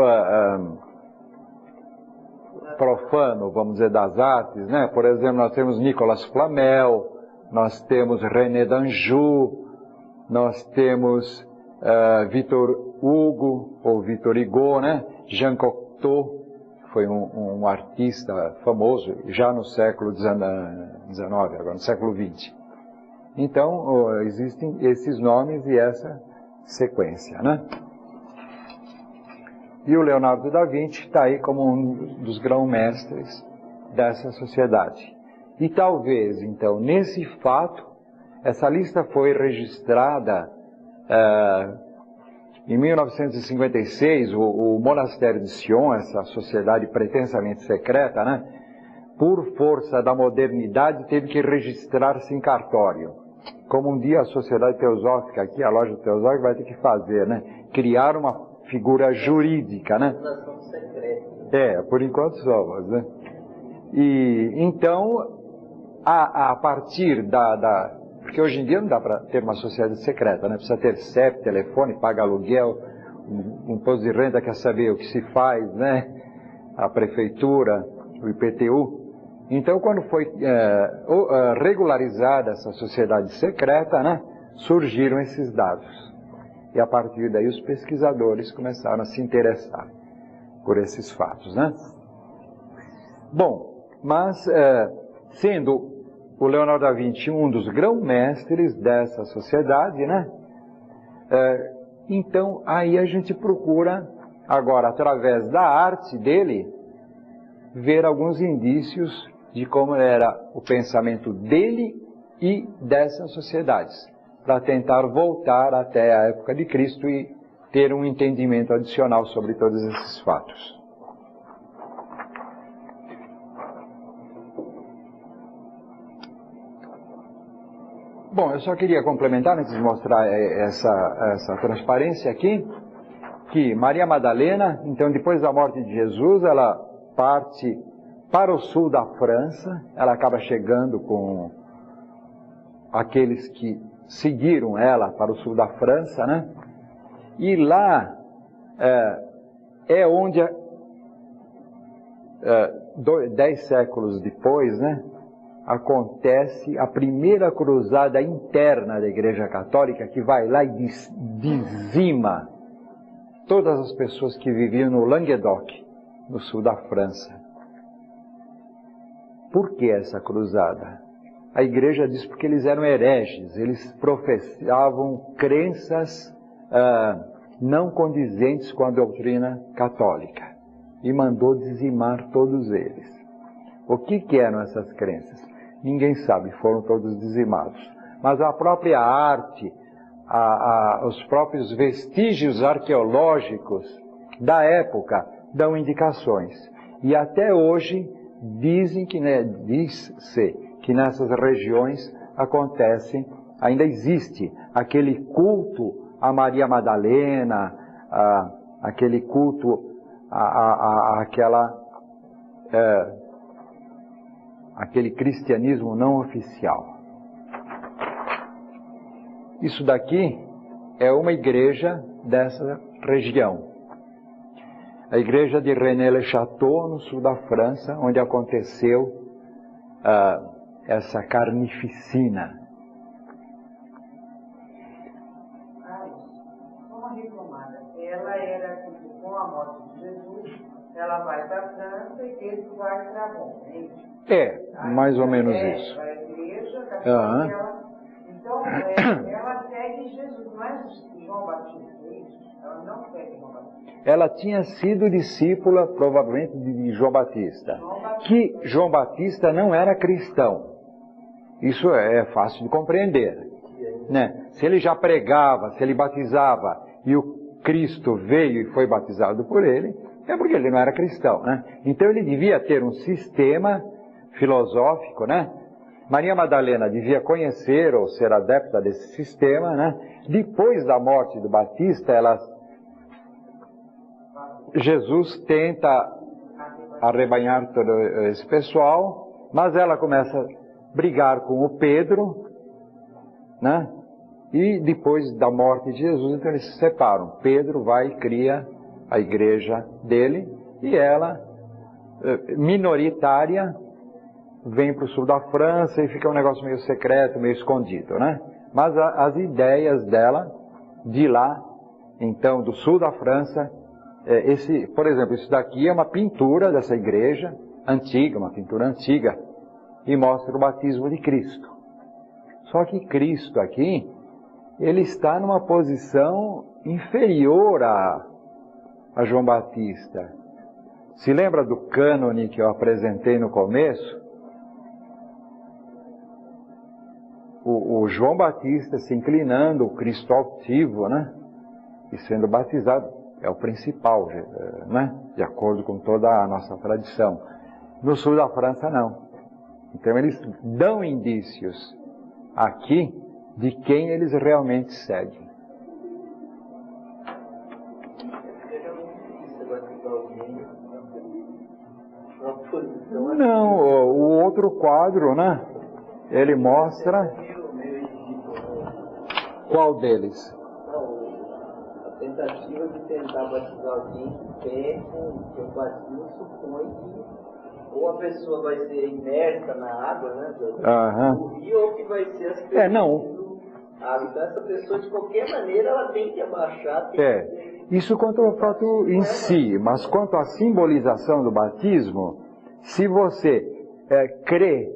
A: profano, vamos dizer, das artes, né? Por exemplo, nós temos Nicolas Flamel, nós temos René d'Anjou, nós temos Victor Hugo, ou Victor Hugo, né? Jean Cocteau, foi um artista famoso, já no século XIX, agora no século XX. Então, existem esses nomes e essa sequência, né? E o Leonardo da Vinci está aí como um dos grão-mestres dessa sociedade. E talvez, então, nesse fato, essa lista foi registrada em 1956, o monastério de Sion, essa sociedade pretensamente secreta, né, por força da modernidade, teve que registrar-se em cartório. Como um dia a Sociedade Teosófica, aqui a loja teosófica vai ter que fazer, né, criar uma figura jurídica, né? Por enquanto somos, né? E então, a partir porque hoje em dia não dá para ter uma sociedade secreta, né? Precisa ter CEP, telefone, paga aluguel, um imposto de renda quer saber o que se faz, né? A prefeitura, o IPTU. Então, quando foi regularizada essa sociedade secreta, né? Surgiram esses dados. E a partir daí os pesquisadores começaram a se interessar por esses fatos, né? Bom, mas sendo o Leonardo da Vinci um dos grão-mestres dessa sociedade, né? Então aí a gente procura agora, através da arte dele, ver alguns indícios de como era o pensamento dele e dessas sociedades, para tentar voltar até a época de Cristo e ter um entendimento adicional sobre todos esses fatos. Bom, eu só queria complementar, antes de mostrar essa transparência aqui, que Maria Madalena, então depois da morte de Jesus, ela parte para o sul da França, ela acaba chegando com aqueles que seguiram ela para o sul da França, né? E lá é onde, 10 séculos depois, né, acontece a primeira cruzada interna da Igreja Católica, que vai lá e dizima todas as pessoas que viviam no Languedoc, no sul da França. Por que essa cruzada? A igreja diz porque eles eram hereges, eles professavam crenças não condizentes com a doutrina católica e mandou dizimar todos eles. O que eram essas crenças? Ninguém sabe, foram todos dizimados. Mas a própria arte, os próprios vestígios arqueológicos da época dão indicações. E até hoje diz-se que nessas regiões acontece, ainda existe aquele culto a Maria Madalena, aquele culto aquele cristianismo não oficial. Isso daqui é uma igreja dessa região. A igreja de Rennes-le-Château, no sul da França, onde aconteceu essa carnificina.
B: Uma retomada. Ela era, com a morte de Jesus, ela vai para a França e Pedro vai para Roma.
A: Mais ou menos isso.
B: A igreja católica, então ela segue Jesus, não é João Batista, é isso? Ela não segue João Batista.
A: Ela tinha sido discípula, provavelmente, de João Batista. Que João Batista não era cristão. Isso é fácil de compreender, né? Se ele já pregava, se ele batizava, e o Cristo veio e foi batizado por ele, é porque ele não era cristão, né? Então ele devia ter um sistema filosófico, né? Maria Madalena devia conhecer ou ser adepta desse sistema, né? Depois da morte do Batista, Jesus tenta arrebanhar todo esse pessoal, mas ela começa a brigar com o Pedro, né? E depois da morte de Jesus, então eles se separam. Pedro vai e cria a igreja dele, e ela, minoritária, vem para o sul da França e fica um negócio meio secreto, meio escondido, né? Mas as ideias dela, de lá, então, do sul da França, por exemplo, isso daqui é uma pintura dessa igreja antiga, uma pintura antiga, e mostra o batismo de Cristo. Só que Cristo aqui, ele está numa posição inferior a João Batista. Se lembra do cânone que eu apresentei no começo? O João Batista se inclinando, o Cristo altivo, né? E sendo batizado, é o principal, né? De acordo com toda a nossa tradição. No sul da França, não. Então eles dão indícios aqui de quem eles realmente seguem. Não, o outro quadro, né? Ele mostra qual deles?
C: A tentativa de tentar batizar alguém de pé, que o batismo supõe que ou a pessoa vai ser imersa na água, né? Do rio, ou que vai ser as pessoas. Então essa pessoa, de qualquer maneira, ela tem que abaixar.
A: Isso quanto ao fato em si, mas quanto à simbolização do batismo, se você crê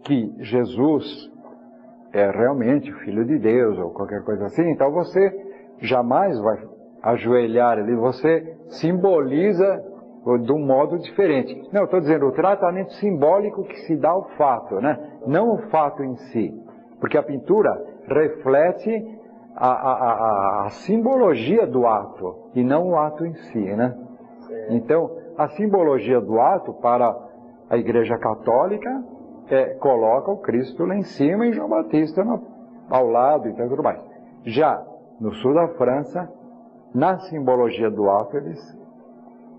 A: que Jesus é realmente o Filho de Deus, ou qualquer coisa assim, então você jamais vai ajoelhar ali, você simboliza de um modo diferente. Não, eu estou dizendo o tratamento simbólico que se dá ao fato, né? Não o fato em si. Porque a pintura reflete a simbologia do ato, e não o ato em si, né? Então, a simbologia do ato para a Igreja Católica coloca o Cristo lá em cima e João Batista ao lado e tudo mais. Já no sul da França, na simbologia do ato, eles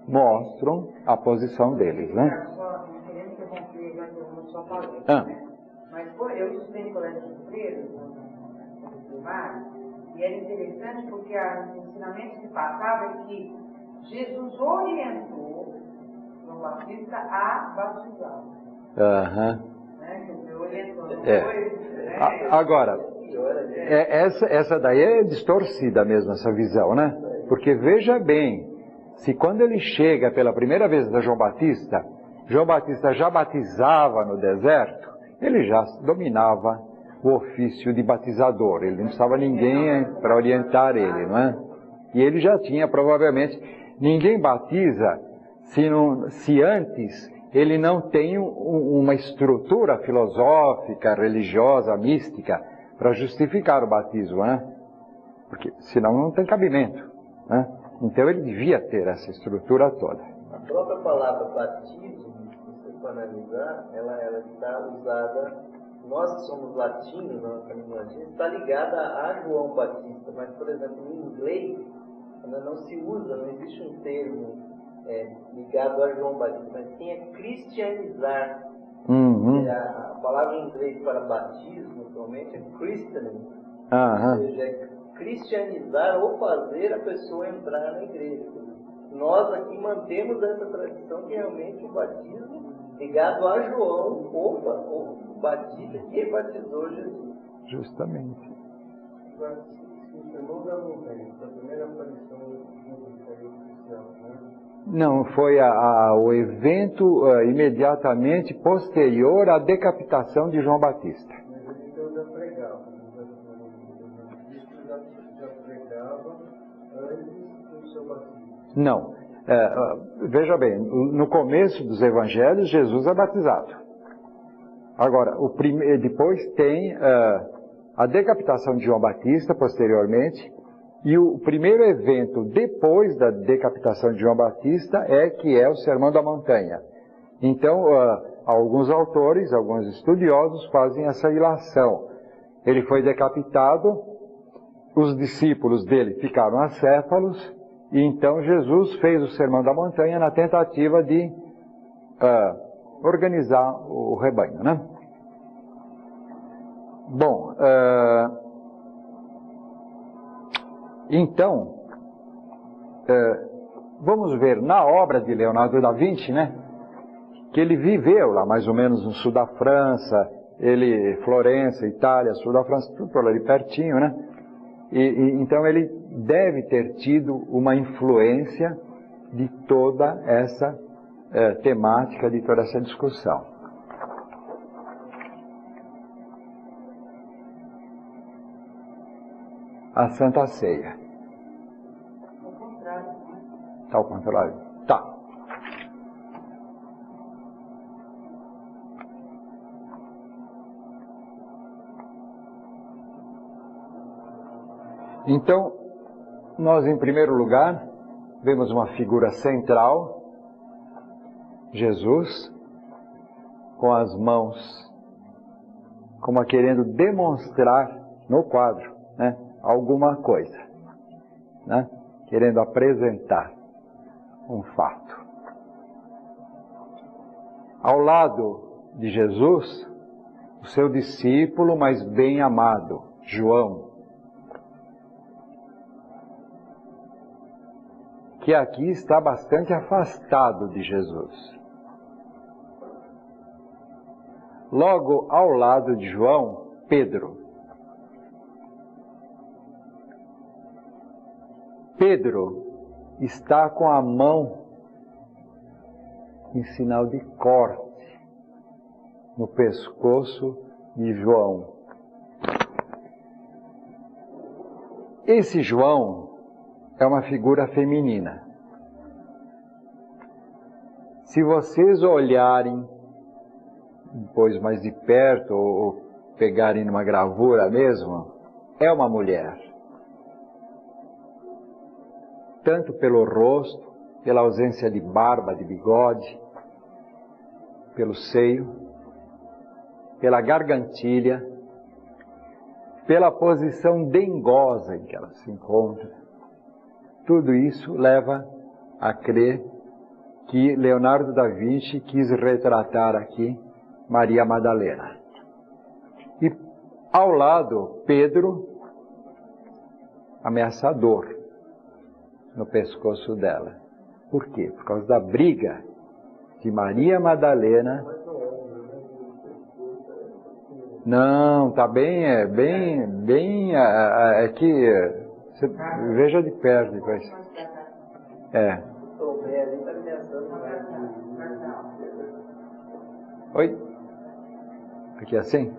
A: mostram a posição deles, né?
B: Só querendo interromper, já que eu não só falei, mas eu estudei no colégio de freiras, no primário, e era interessante porque os ensinamentos que passavam é que Jesus orientou João Batista a batizar.
A: Agora, essa daí é distorcida mesmo, essa visão, né? Porque veja bem, se quando ele chega pela primeira vez a João Batista já batizava no deserto, ele já dominava o ofício de batizador, ele não precisava ninguém para orientar ele, não é? E ele já tinha, provavelmente, ninguém batiza se antes ele não tem uma estrutura filosófica, religiosa, mística, para justificar o batismo, né? Porque senão não tem cabimento, né? Então ele devia ter essa estrutura toda.
C: A própria palavra batismo, que você for analisar, ela está usada, nós que somos latinos, a nossa língua latina, está ligada a João Batista, mas, por exemplo, em inglês, ainda não se usa, não existe um termo ligado a João Batista, mas sim é cristianizar. A palavra em inglês para batismo, atualmente, é christening. Ou seja, é cristianizar ou fazer a pessoa entrar na igreja. Nós aqui mantemos essa tradição que realmente o batismo ligado a João, o Batista que batizou Jesus.
A: Justamente.
C: O Sermão da Montanha, a primeira aparição pública oficial, né?
A: Não, foi o evento imediatamente posterior à decapitação de João Batista.
C: Mas ele então já pregava, já pregava antes do seu batismo.
A: Não. Veja bem, no começo dos evangelhos, Jesus é batizado. Agora, depois tem a decapitação de João Batista, posteriormente, e o primeiro evento depois da decapitação de João Batista é o Sermão da Montanha. Então, alguns autores, alguns estudiosos fazem essa ilação. Ele foi decapitado, os discípulos dele ficaram acéfalos, e então Jesus fez o Sermão da Montanha na tentativa de organizar o rebanho, né? Bom, então, vamos ver na obra de Leonardo da Vinci, né? Que ele viveu lá mais ou menos no sul da França, Florença, Itália, sul da França, tudo por ali pertinho, né? Então ele deve ter tido uma influência de toda essa temática, de toda essa discussão. A Santa Ceia.
B: Ao contrário, né?
A: Está ao contrário? Tá. Então, nós em primeiro lugar, vemos uma figura central, Jesus, com as mãos, como querendo demonstrar no quadro, né, alguma coisa, né, querendo apresentar um fato. Ao lado de Jesus, o seu discípulo, mas bem amado, João, que aqui está bastante afastado de Jesus. Logo ao lado de João, Pedro. Pedro está com a mão em sinal de corte no pescoço de João. Esse João é uma figura feminina. Se vocês olharem depois mais de perto ou pegarem numa gravura mesmo, é uma mulher. Tanto pelo rosto, pela ausência de barba, de bigode, pelo seio, pela gargantilha, pela posição dengosa em que ela se encontra. Tudo isso leva a crer que Leonardo da Vinci quis retratar aqui Maria Madalena. E ao lado, Pedro, ameaçador, no pescoço dela. Por quê? Por causa da briga de Maria Madalena. Não, tá bem, é que você veja de perto depois. Oi? Aqui assim?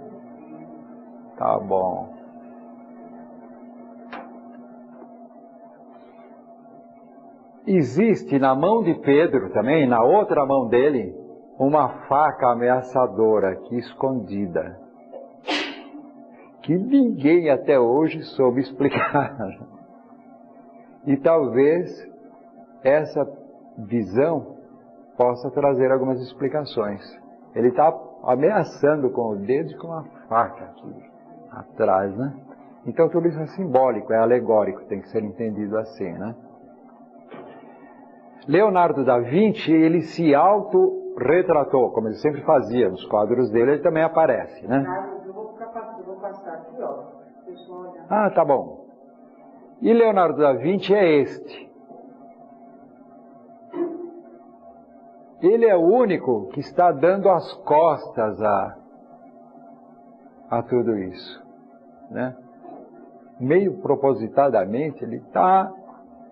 A: Tá bom. Existe na mão de Pedro também, na outra mão dele, uma faca ameaçadora aqui escondida, que ninguém até hoje soube explicar. E talvez essa visão possa trazer algumas explicações. Ele está ameaçando com o dedo e com a faca aqui atrás, né? Então tudo isso é simbólico, é alegórico, tem que ser entendido assim, né? Leonardo da Vinci, ele se autorretratou, como ele sempre fazia, nos quadros dele ele também aparece, né?
B: Eu vou passar aqui, ó.
A: Ah, tá bom. E Leonardo da Vinci é este. Ele é o único que está dando as costas a tudo isso, né? Meio propositadamente, ele está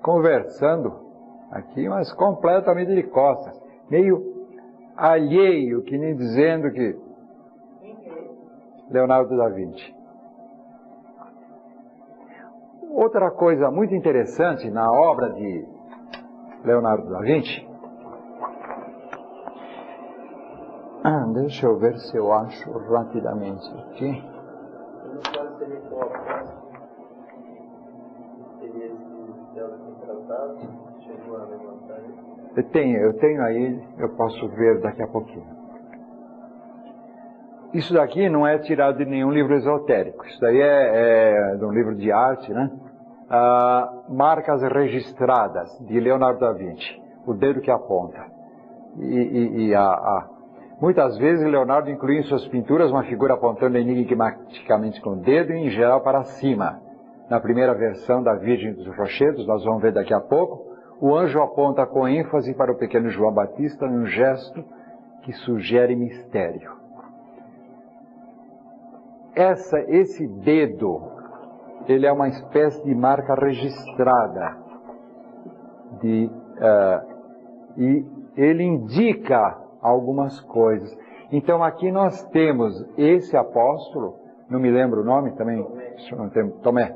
A: conversando aqui, mas completamente de costas, meio alheio, que nem dizendo que Leonardo da Vinci. Outra coisa muito interessante na obra de Leonardo da Vinci, deixa eu ver se eu acho rapidamente aqui. Eu tenho aí, eu posso ver daqui a pouquinho. Isso daqui não é tirado de nenhum livro esotérico, isso daí é de um livro de arte, né? Marcas registradas, de Leonardo da Vinci, o dedo que aponta. Muitas vezes Leonardo inclui em suas pinturas uma figura apontando enigmaticamente com o dedo e em geral para cima. Na primeira versão da Virgem dos Rochedos, nós vamos ver daqui a pouco, o anjo aponta com ênfase para o pequeno João Batista num gesto que sugere mistério. Esse dedo, ele é uma espécie de marca registrada e ele indica algumas coisas. Então aqui nós temos esse apóstolo, não me lembro o nome também, Tomé,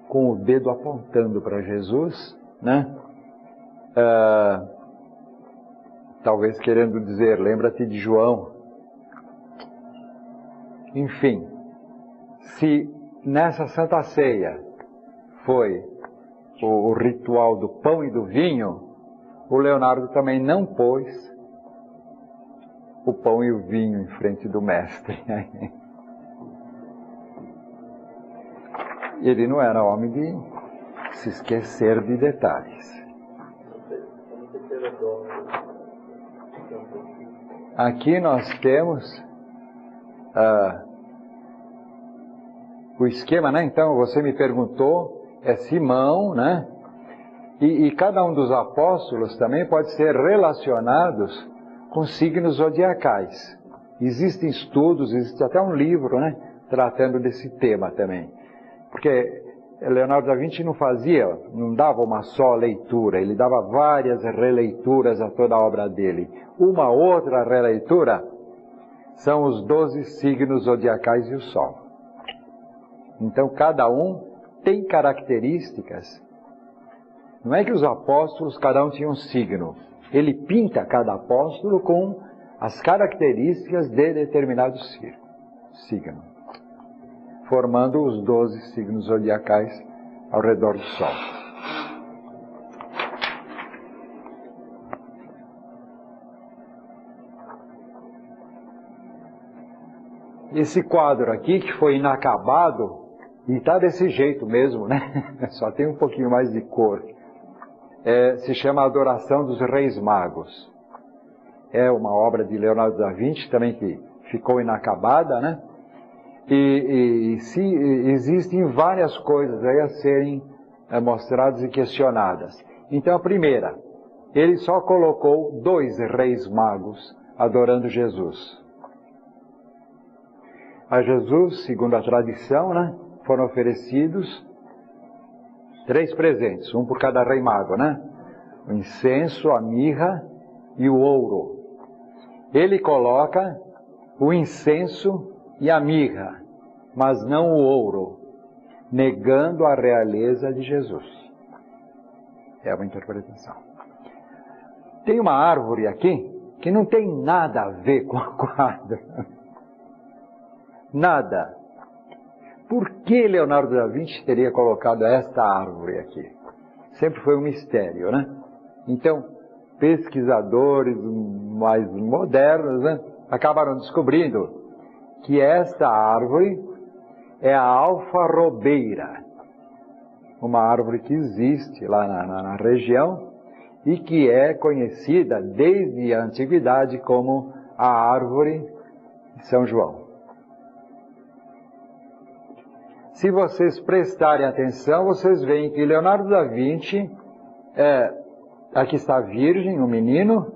A: com o dedo apontando para Jesus, né? Talvez querendo dizer, lembra-te de João. Enfim, se nessa Santa Ceia foi o ritual do pão e do vinho, o Leonardo também não pôs o pão e o vinho em frente do mestre. Ele não era homem de se esquecer de detalhes. Aqui nós temos o esquema, né? Então você me perguntou, é Simão, né? E cada um dos apóstolos também pode ser relacionados com signos zodiacais. Existem estudos, existe até um livro, né, tratando desse tema também. Porque Leonardo da Vinci não dava uma só leitura, ele dava várias releituras a toda a obra dele. Uma outra releitura são os 12 signos zodiacais e o Sol. Então cada um tem características. Não é que os apóstolos, cada um tinha um signo. Ele pinta cada apóstolo com as características de determinado signo, formando os 12 signos zodiacais ao redor do Sol. Esse quadro aqui, que foi inacabado, e está desse jeito mesmo, né? Só tem um pouquinho mais de cor. Se chama Adoração dos Reis Magos. É uma obra de Leonardo da Vinci, também que ficou inacabada, né? Existem várias coisas aí a serem mostradas e questionadas. Então a primeira, ele só colocou 2 reis magos adorando Jesus. A Jesus, segundo a tradição, né, foram oferecidos 3 presentes, um por cada rei mago, né? O incenso, a mirra e o ouro. Ele coloca o incenso e a mirra, mas não o ouro, negando a realeza de Jesus. É uma interpretação. Tem uma árvore aqui que não tem nada a ver com o quadro. Nada. Por que Leonardo da Vinci teria colocado esta árvore aqui? Sempre foi um mistério, né? Então, pesquisadores mais modernos, né, acabaram descobrindo que esta árvore é a alfarrobeira, uma árvore que existe lá na região e que é conhecida desde a antiguidade como a árvore de São João. Se vocês prestarem atenção, vocês veem que Leonardo da Vinci, aqui está a Virgem, o menino,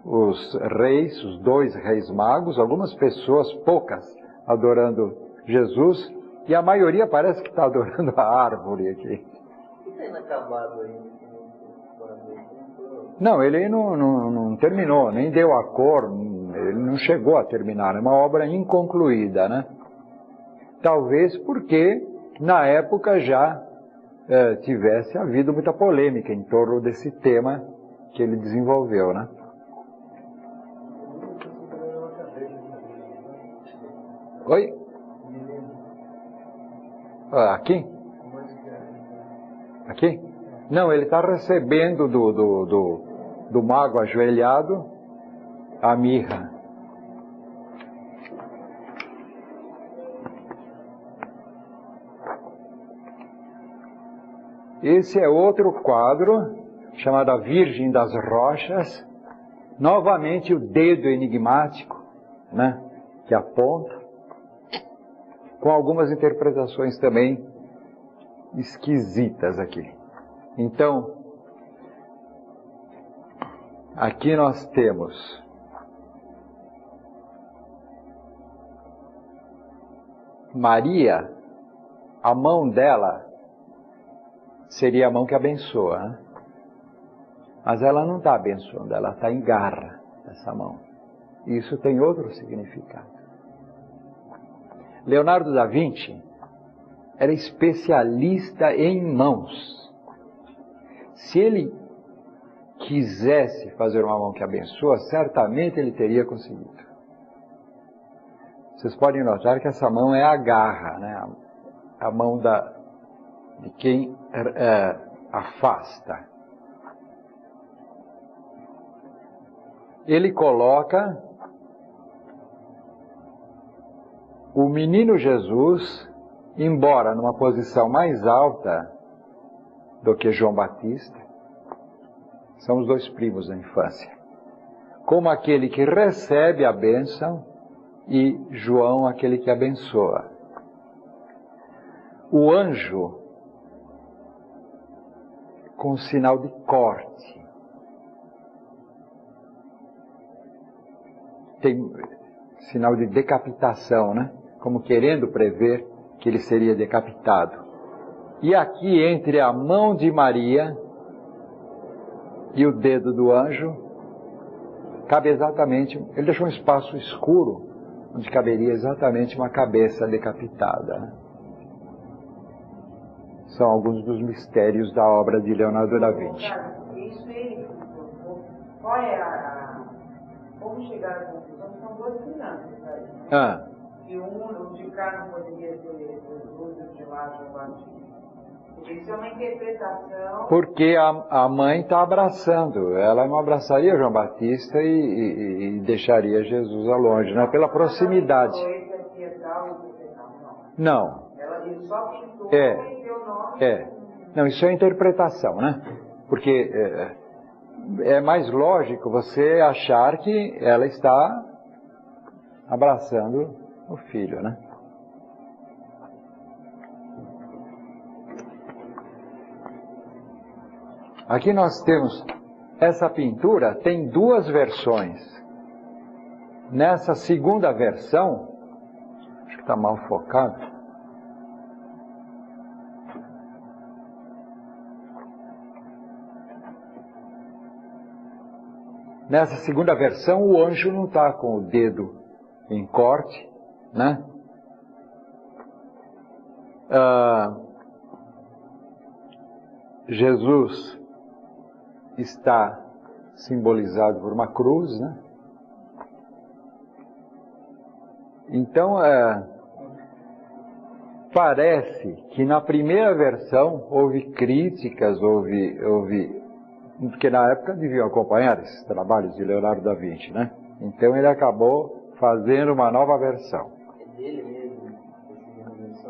A: os reis, os 2 reis magos, algumas pessoas, poucas, adorando Jesus, e a maioria parece que está adorando a árvore aqui.
C: O que está inacabado aí?
A: Não, ele não terminou, nem deu a cor, ele não chegou a terminar, é uma obra inconcluída, né? Talvez porque na época já tivesse havido muita polêmica em torno desse tema que ele desenvolveu, né? Oi? Aqui? Aqui? Não, ele está recebendo do mago ajoelhado a mirra. Esse é outro quadro, chamado A Virgem das Rochas. Novamente o dedo enigmático, né, que aponta, com algumas interpretações também esquisitas aqui. Então, aqui nós temos Maria, a mão dela seria a mão que abençoa, né? Mas ela não está abençoando, ela está em garra, essa mão. Isso tem outro significado. Leonardo da Vinci era especialista em mãos. Se ele quisesse fazer uma mão que abençoa, certamente ele teria conseguido. Vocês podem notar que essa mão é a garra, né? A mão de quem afasta. Ele coloca o menino Jesus, embora numa posição mais alta do que João Batista, são os 2 primos da infância, como aquele que recebe a bênção e João aquele que abençoa. O anjo com sinal de corte. Tem sinal de decapitação, né? Como querendo prever que ele seria decapitado. E aqui, entre a mão de Maria e o dedo do anjo, cabe exatamente, ele deixou um espaço escuro, onde caberia exatamente uma cabeça decapitada, né? São alguns dos mistérios da obra de Leonardo da Vinci.
B: Isso aí, qual é como chegar à conclusão que são 2 crianças aí? Que o de cá não poderia ser o de lá, João Batista. Isso é uma interpretação.
A: Porque a mãe está abraçando, ela não abraçaria João Batista e deixaria Jesus ao longe, né? Pela proximidade. Não.
B: Ele só pintou
A: e deu nome. Não, isso é interpretação, né? Porque é mais lógico você achar que ela está abraçando o filho, né? Aqui nós temos essa pintura, tem 2 versões. Nessa segunda versão, acho que está mal focado. Nessa segunda versão, o anjo não está com o dedo em corte, né? Jesus está simbolizado por uma cruz, né? Então, parece que na primeira versão houve críticas, houve porque na época deviam acompanhar esses trabalhos de Leonardo da Vinci, né? Então ele acabou fazendo uma nova versão.
C: É dele mesmo?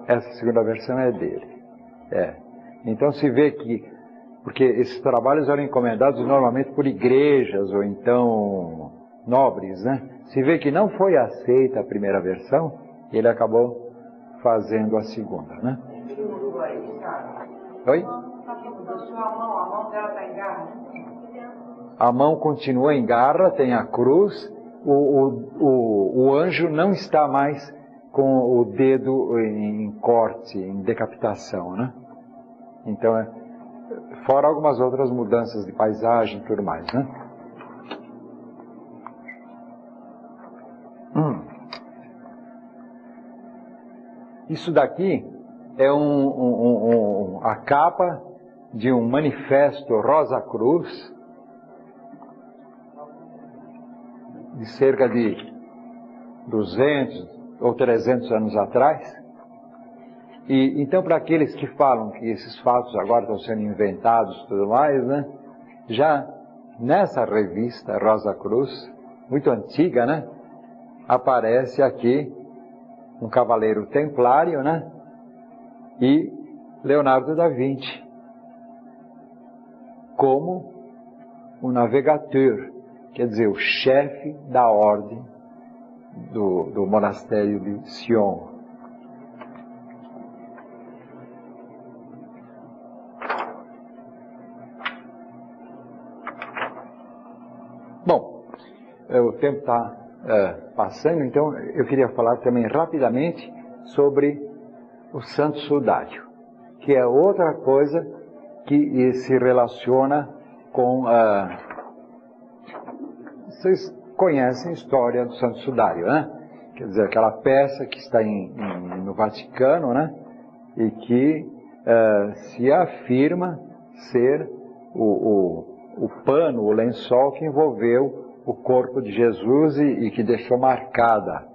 A: Essa segunda versão é dele. Então se vê que, porque esses trabalhos eram encomendados normalmente por igrejas ou então nobres, né? Se vê que não foi aceita a primeira versão, ele acabou fazendo a segunda, né? Oi?
B: A mão dela está em garra?
A: A mão continua em garra, tem a cruz, o anjo não está mais com o dedo em corte, em decapitação, né? Então, fora algumas outras mudanças de paisagem e tudo mais, né? Isso daqui é a capa de um manifesto Rosa Cruz, de cerca de 200 ou 300 anos atrás. E então, para aqueles que falam que esses fatos agora estão sendo inventados e tudo mais, né? Já nessa revista Rosa Cruz, muito antiga, né? Aparece aqui um cavaleiro templário, né? E Leonardo da Vinci como o navegador, quer dizer, o chefe da ordem do monastério de Sion. Bom, o tempo está passando, então eu queria falar também rapidamente sobre o Santo Sudário, que é outra coisa que se relaciona com... vocês conhecem a história do Santo Sudário, né? Quer dizer, aquela peça que está no Vaticano, né? E que se afirma ser o pano, o lençol que envolveu o corpo de Jesus e que deixou marcada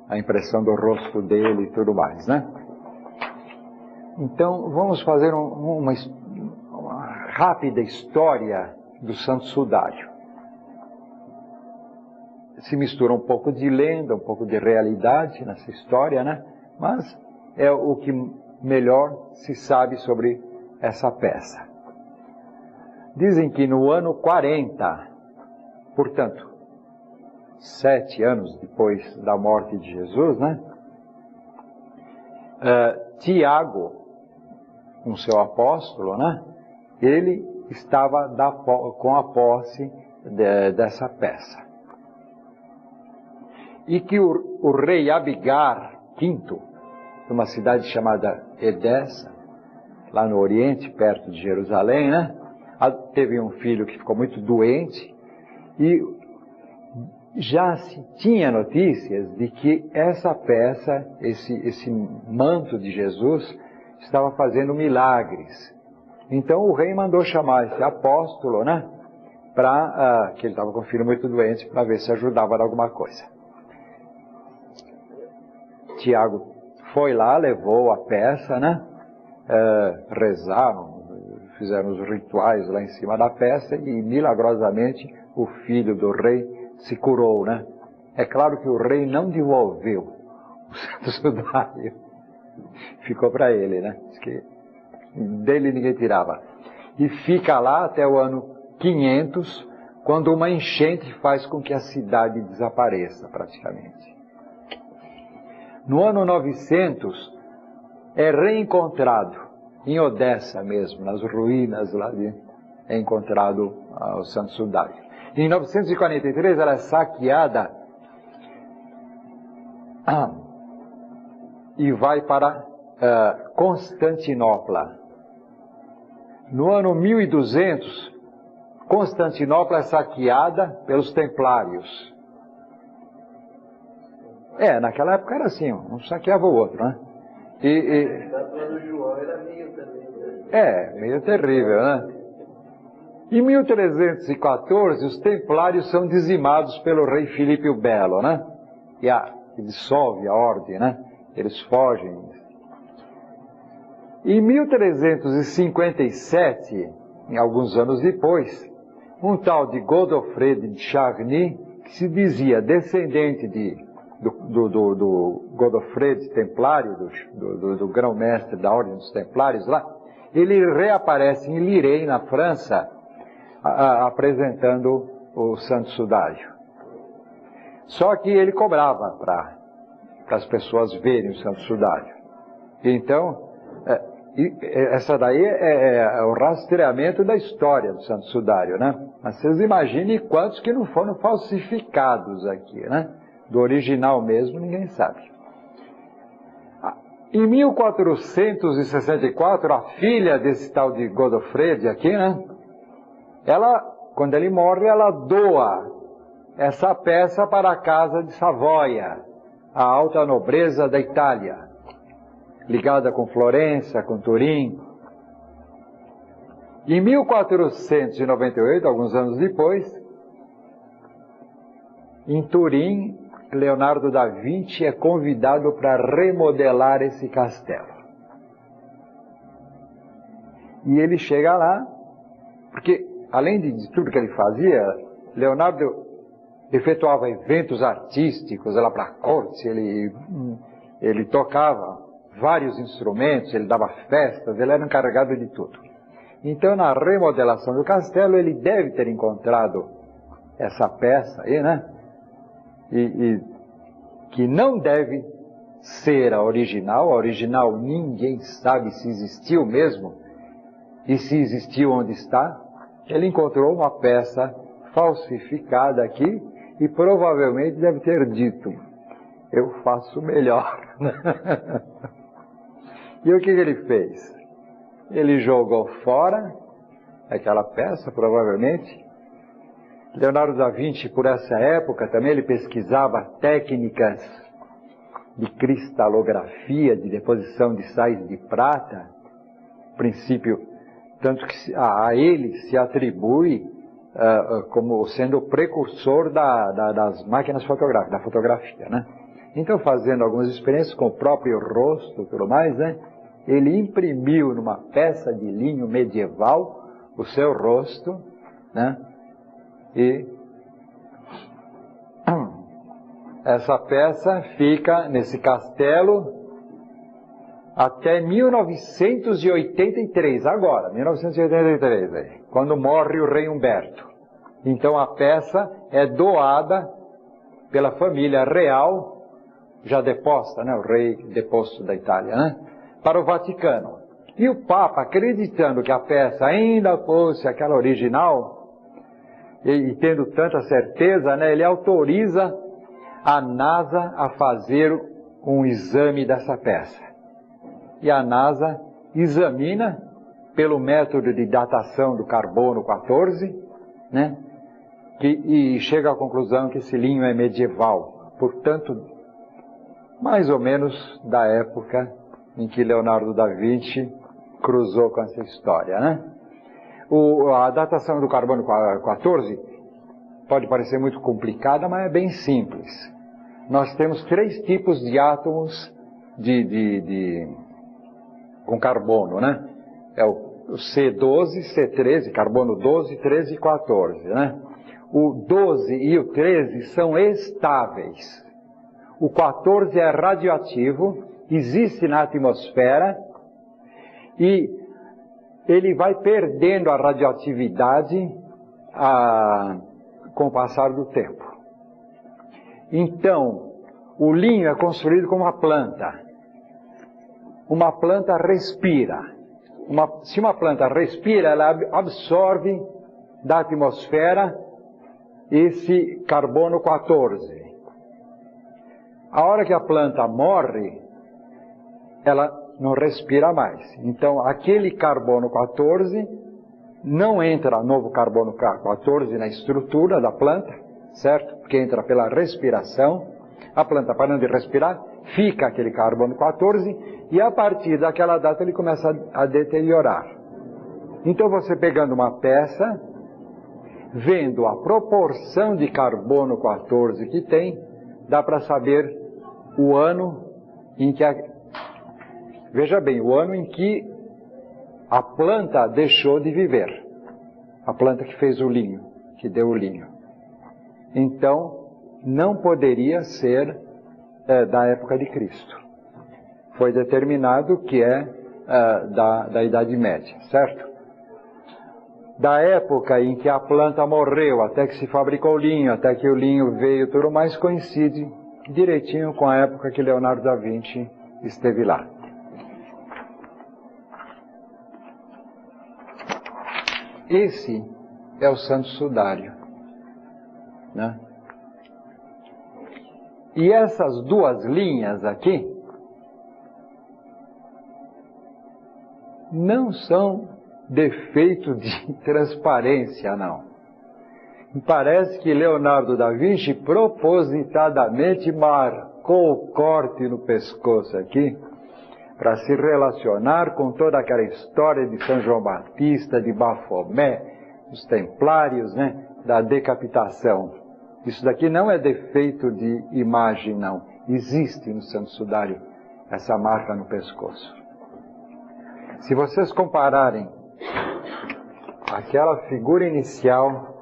A: a impressão do rosto dele e tudo mais, né? Então, vamos fazer uma rápida história do Santo Sudário. Se mistura um pouco de lenda, um pouco de realidade nessa história, né? Mas é o que melhor se sabe sobre essa peça. Dizem que no ano 40, portanto, 7 anos depois da morte de Jesus, né? Tiago, um seu apóstolo, né? Ele estava com a posse dessa peça. E que o rei Abigar V, de uma cidade chamada Edessa, lá no Oriente, perto de Jerusalém, né? Teve um filho que ficou muito doente e já se tinha notícias de que essa peça, esse manto de Jesus, estava fazendo milagres. Então o rei mandou chamar esse apóstolo, né? Que ele estava com o filho muito doente, para ver se ajudava em alguma coisa. Tiago foi lá, levou a peça, né? Rezaram, fizeram os rituais lá em cima da peça e milagrosamente o filho do rei se curou, né? É claro que o rei não devolveu o Santo Sudário, ficou para ele, né? Diz que dele ninguém tirava. E fica lá até o ano 500, quando uma enchente faz com que a cidade desapareça praticamente. No ano 900 é reencontrado em Odessa mesmo, nas ruínas lá é encontrado o Santo Sudário. Em 943 ela é saqueada e vai para Constantinopla. No ano 1200, Constantinopla é saqueada pelos templários. Naquela época era assim, um saqueava o outro, né?
C: A estátua do João era meio também.
A: Meio terrível, né? Em 1314, os templários são dizimados pelo rei Filipe o Belo, né? E dissolve a ordem, né? Eles fogem. Em 1357, alguns anos depois, um tal de Godofredo de Charny, que se dizia descendente do Godofredo Templário, do grão-mestre da Ordem dos Templários lá. Ele reaparece em Lirey, na França, apresentando o Santo Sudário. Só que ele cobrava para as pessoas verem o Santo Sudário. Então, essa daí é o rastreamento da história do Santo Sudário, né? Mas vocês imaginem quantos que não foram falsificados aqui, né? Do original mesmo, ninguém sabe. Em 1464, a filha desse tal de Godofredo aqui, né? Quando ele morre, ela doa essa peça para a casa de Savoia, a alta nobreza da Itália, ligada com Florença, com Turim. Em 1498, alguns anos depois, em Turim, Leonardo da Vinci é convidado para remodelar esse castelo. E ele chega lá, porque além de tudo que ele fazia, Leonardo efetuava eventos artísticos lá para a corte, ele tocava vários instrumentos, ele dava festas, ele era encarregado de tudo. Então, na remodelação do castelo, ele deve ter encontrado essa peça aí, né? E que não deve ser a original ninguém sabe se existiu mesmo, e se existiu, onde está. Ele encontrou uma peça falsificada aqui, e provavelmente deve ter dito, eu faço melhor. E o que ele fez? Ele jogou fora aquela peça, provavelmente. Leonardo da Vinci, por essa época, também ele pesquisava técnicas de cristalografia, de deposição de sais de prata. Princípio, tanto que a ele se atribui como sendo o precursor das máquinas fotográficas, da fotografia, né? Então, fazendo algumas experiências com o próprio rosto e tudo mais, né? Ele imprimiu numa peça de linho medieval o seu rosto, né? E essa peça fica nesse castelo até 1983, agora, 1983, aí, quando morre o rei Humberto. Então a peça é doada pela família real, já deposta, né, o rei deposto da Itália, né, para o Vaticano. E o Papa, acreditando que a peça ainda fosse aquela original, e tendo tanta certeza, né, ele autoriza a NASA a fazer um exame dessa peça. E a NASA examina pelo método de datação do carbono 14, né, e chega à conclusão que esse linho é medieval, portanto, mais ou menos da época em que Leonardo da Vinci cruzou com essa história, né? A datação do carbono 14 pode parecer muito complicada, mas é bem simples. Nós temos 3 tipos de átomos com carbono, né? É o C12, C13, carbono 12, 13 e 14, né? O 12 e o 13 são estáveis. O 14 é radioativo, existe na atmosfera e ele vai perdendo a radioatividade com o passar do tempo. Então, o linho é construído como uma planta. Uma planta respira. Se uma planta respira, ela absorve da atmosfera esse carbono 14. A hora que a planta morre, ela não respira mais. Então, aquele carbono 14 não entra novo carbono 14 na estrutura da planta, certo? Porque entra pela respiração. A planta, parando de respirar, fica aquele carbono 14 e a partir daquela data ele começa a deteriorar. Então, você pegando uma peça, vendo a proporção de carbono 14 que tem, dá para saber o ano em que veja bem, o ano em que a planta deixou de viver. A planta que fez o linho. que deu o linho. Então, não poderia ser da época de Cristo. Foi determinado que é da Idade Média, certo? Da época em que a planta morreu, até que se fabricou linho, até que o linho veio, tudo mais coincide direitinho com a época que Leonardo da Vinci esteve lá. Esse é o Santo Sudário, né? E essas duas linhas aqui não são defeito de transparência, não. Parece que Leonardo da Vinci propositadamente marcou o corte no pescoço aqui para se relacionar com toda aquela história de São João Batista, de Bafomé, dos Templários, né, da decapitação. Isso daqui não é defeito de imagem, não. Existe no Santo Sudário essa marca no pescoço. Se vocês compararem aquela figura inicial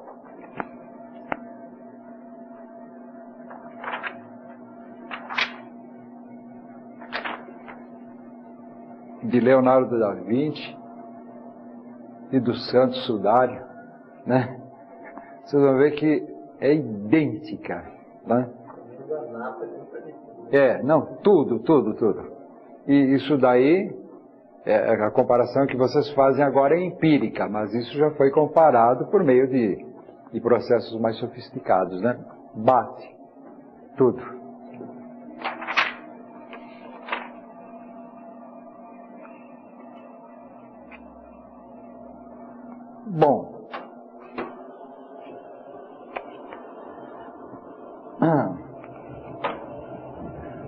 A: de Leonardo da Vinci e do Santo Sudário, né? Vocês vão ver que é idêntica, né? Não, tudo. E isso daí, a comparação que vocês fazem agora é empírica, mas isso já foi comparado por meio de processos mais sofisticados, né? Bate, tudo. Bom,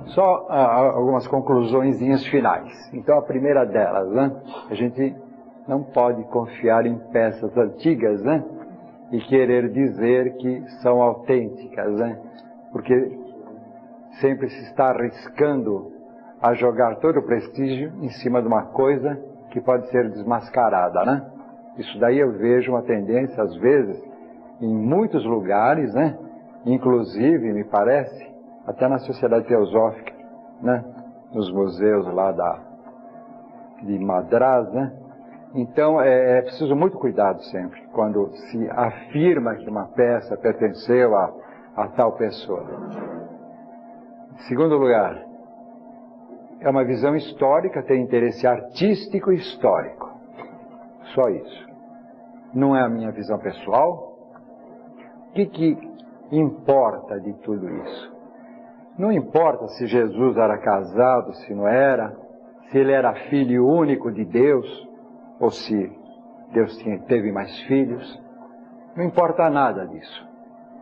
A: só algumas conclusõezinhas finais. Então, a primeira delas, né? A gente não pode confiar em peças antigas, né? E querer dizer que são autênticas, né? Porque sempre se está arriscando a jogar todo o prestígio em cima de uma coisa que pode ser desmascarada, né? Isso daí eu vejo uma tendência, às vezes, em muitos lugares, né? Inclusive, me parece, até na Sociedade Teosófica, né? Nos museus lá de Madras, né? Então, é preciso muito cuidado sempre, quando se afirma que uma peça pertenceu a tal pessoa. Em segundo lugar, é uma visão histórica, tem interesse artístico e histórico. Só isso. Não é a minha visão pessoal. O que importa de tudo isso? Não importa se Jesus era casado, se não era, se ele era filho único de Deus, ou se Deus teve mais filhos. Não importa nada disso.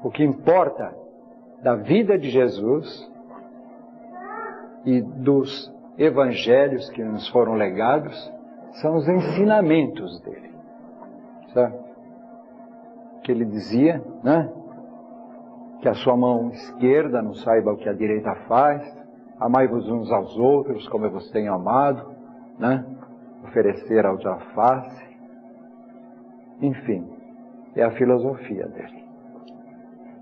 A: O que importa da vida de Jesus e dos evangelhos que nos foram legados são os ensinamentos dele. Sabe? Que ele dizia, né? Que a sua mão esquerda não saiba o que a direita faz, amai-vos uns aos outros como eu vos tenho amado, né? Oferecer a outra face. Enfim, é a filosofia dele.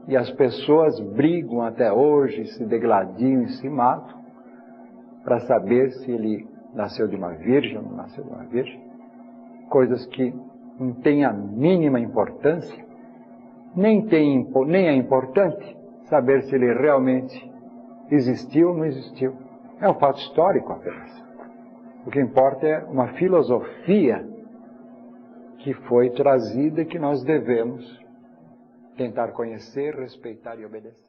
A: E as pessoas brigam até hoje, se degladiam e se matam para saber se ele nasceu de uma virgem ou não nasceu de uma virgem. Coisas que não têm a mínima importância, nem é importante saber se ele realmente existiu ou não existiu. É um fato histórico apenas. O que importa é uma filosofia que foi trazida e que nós devemos tentar conhecer, respeitar e obedecer.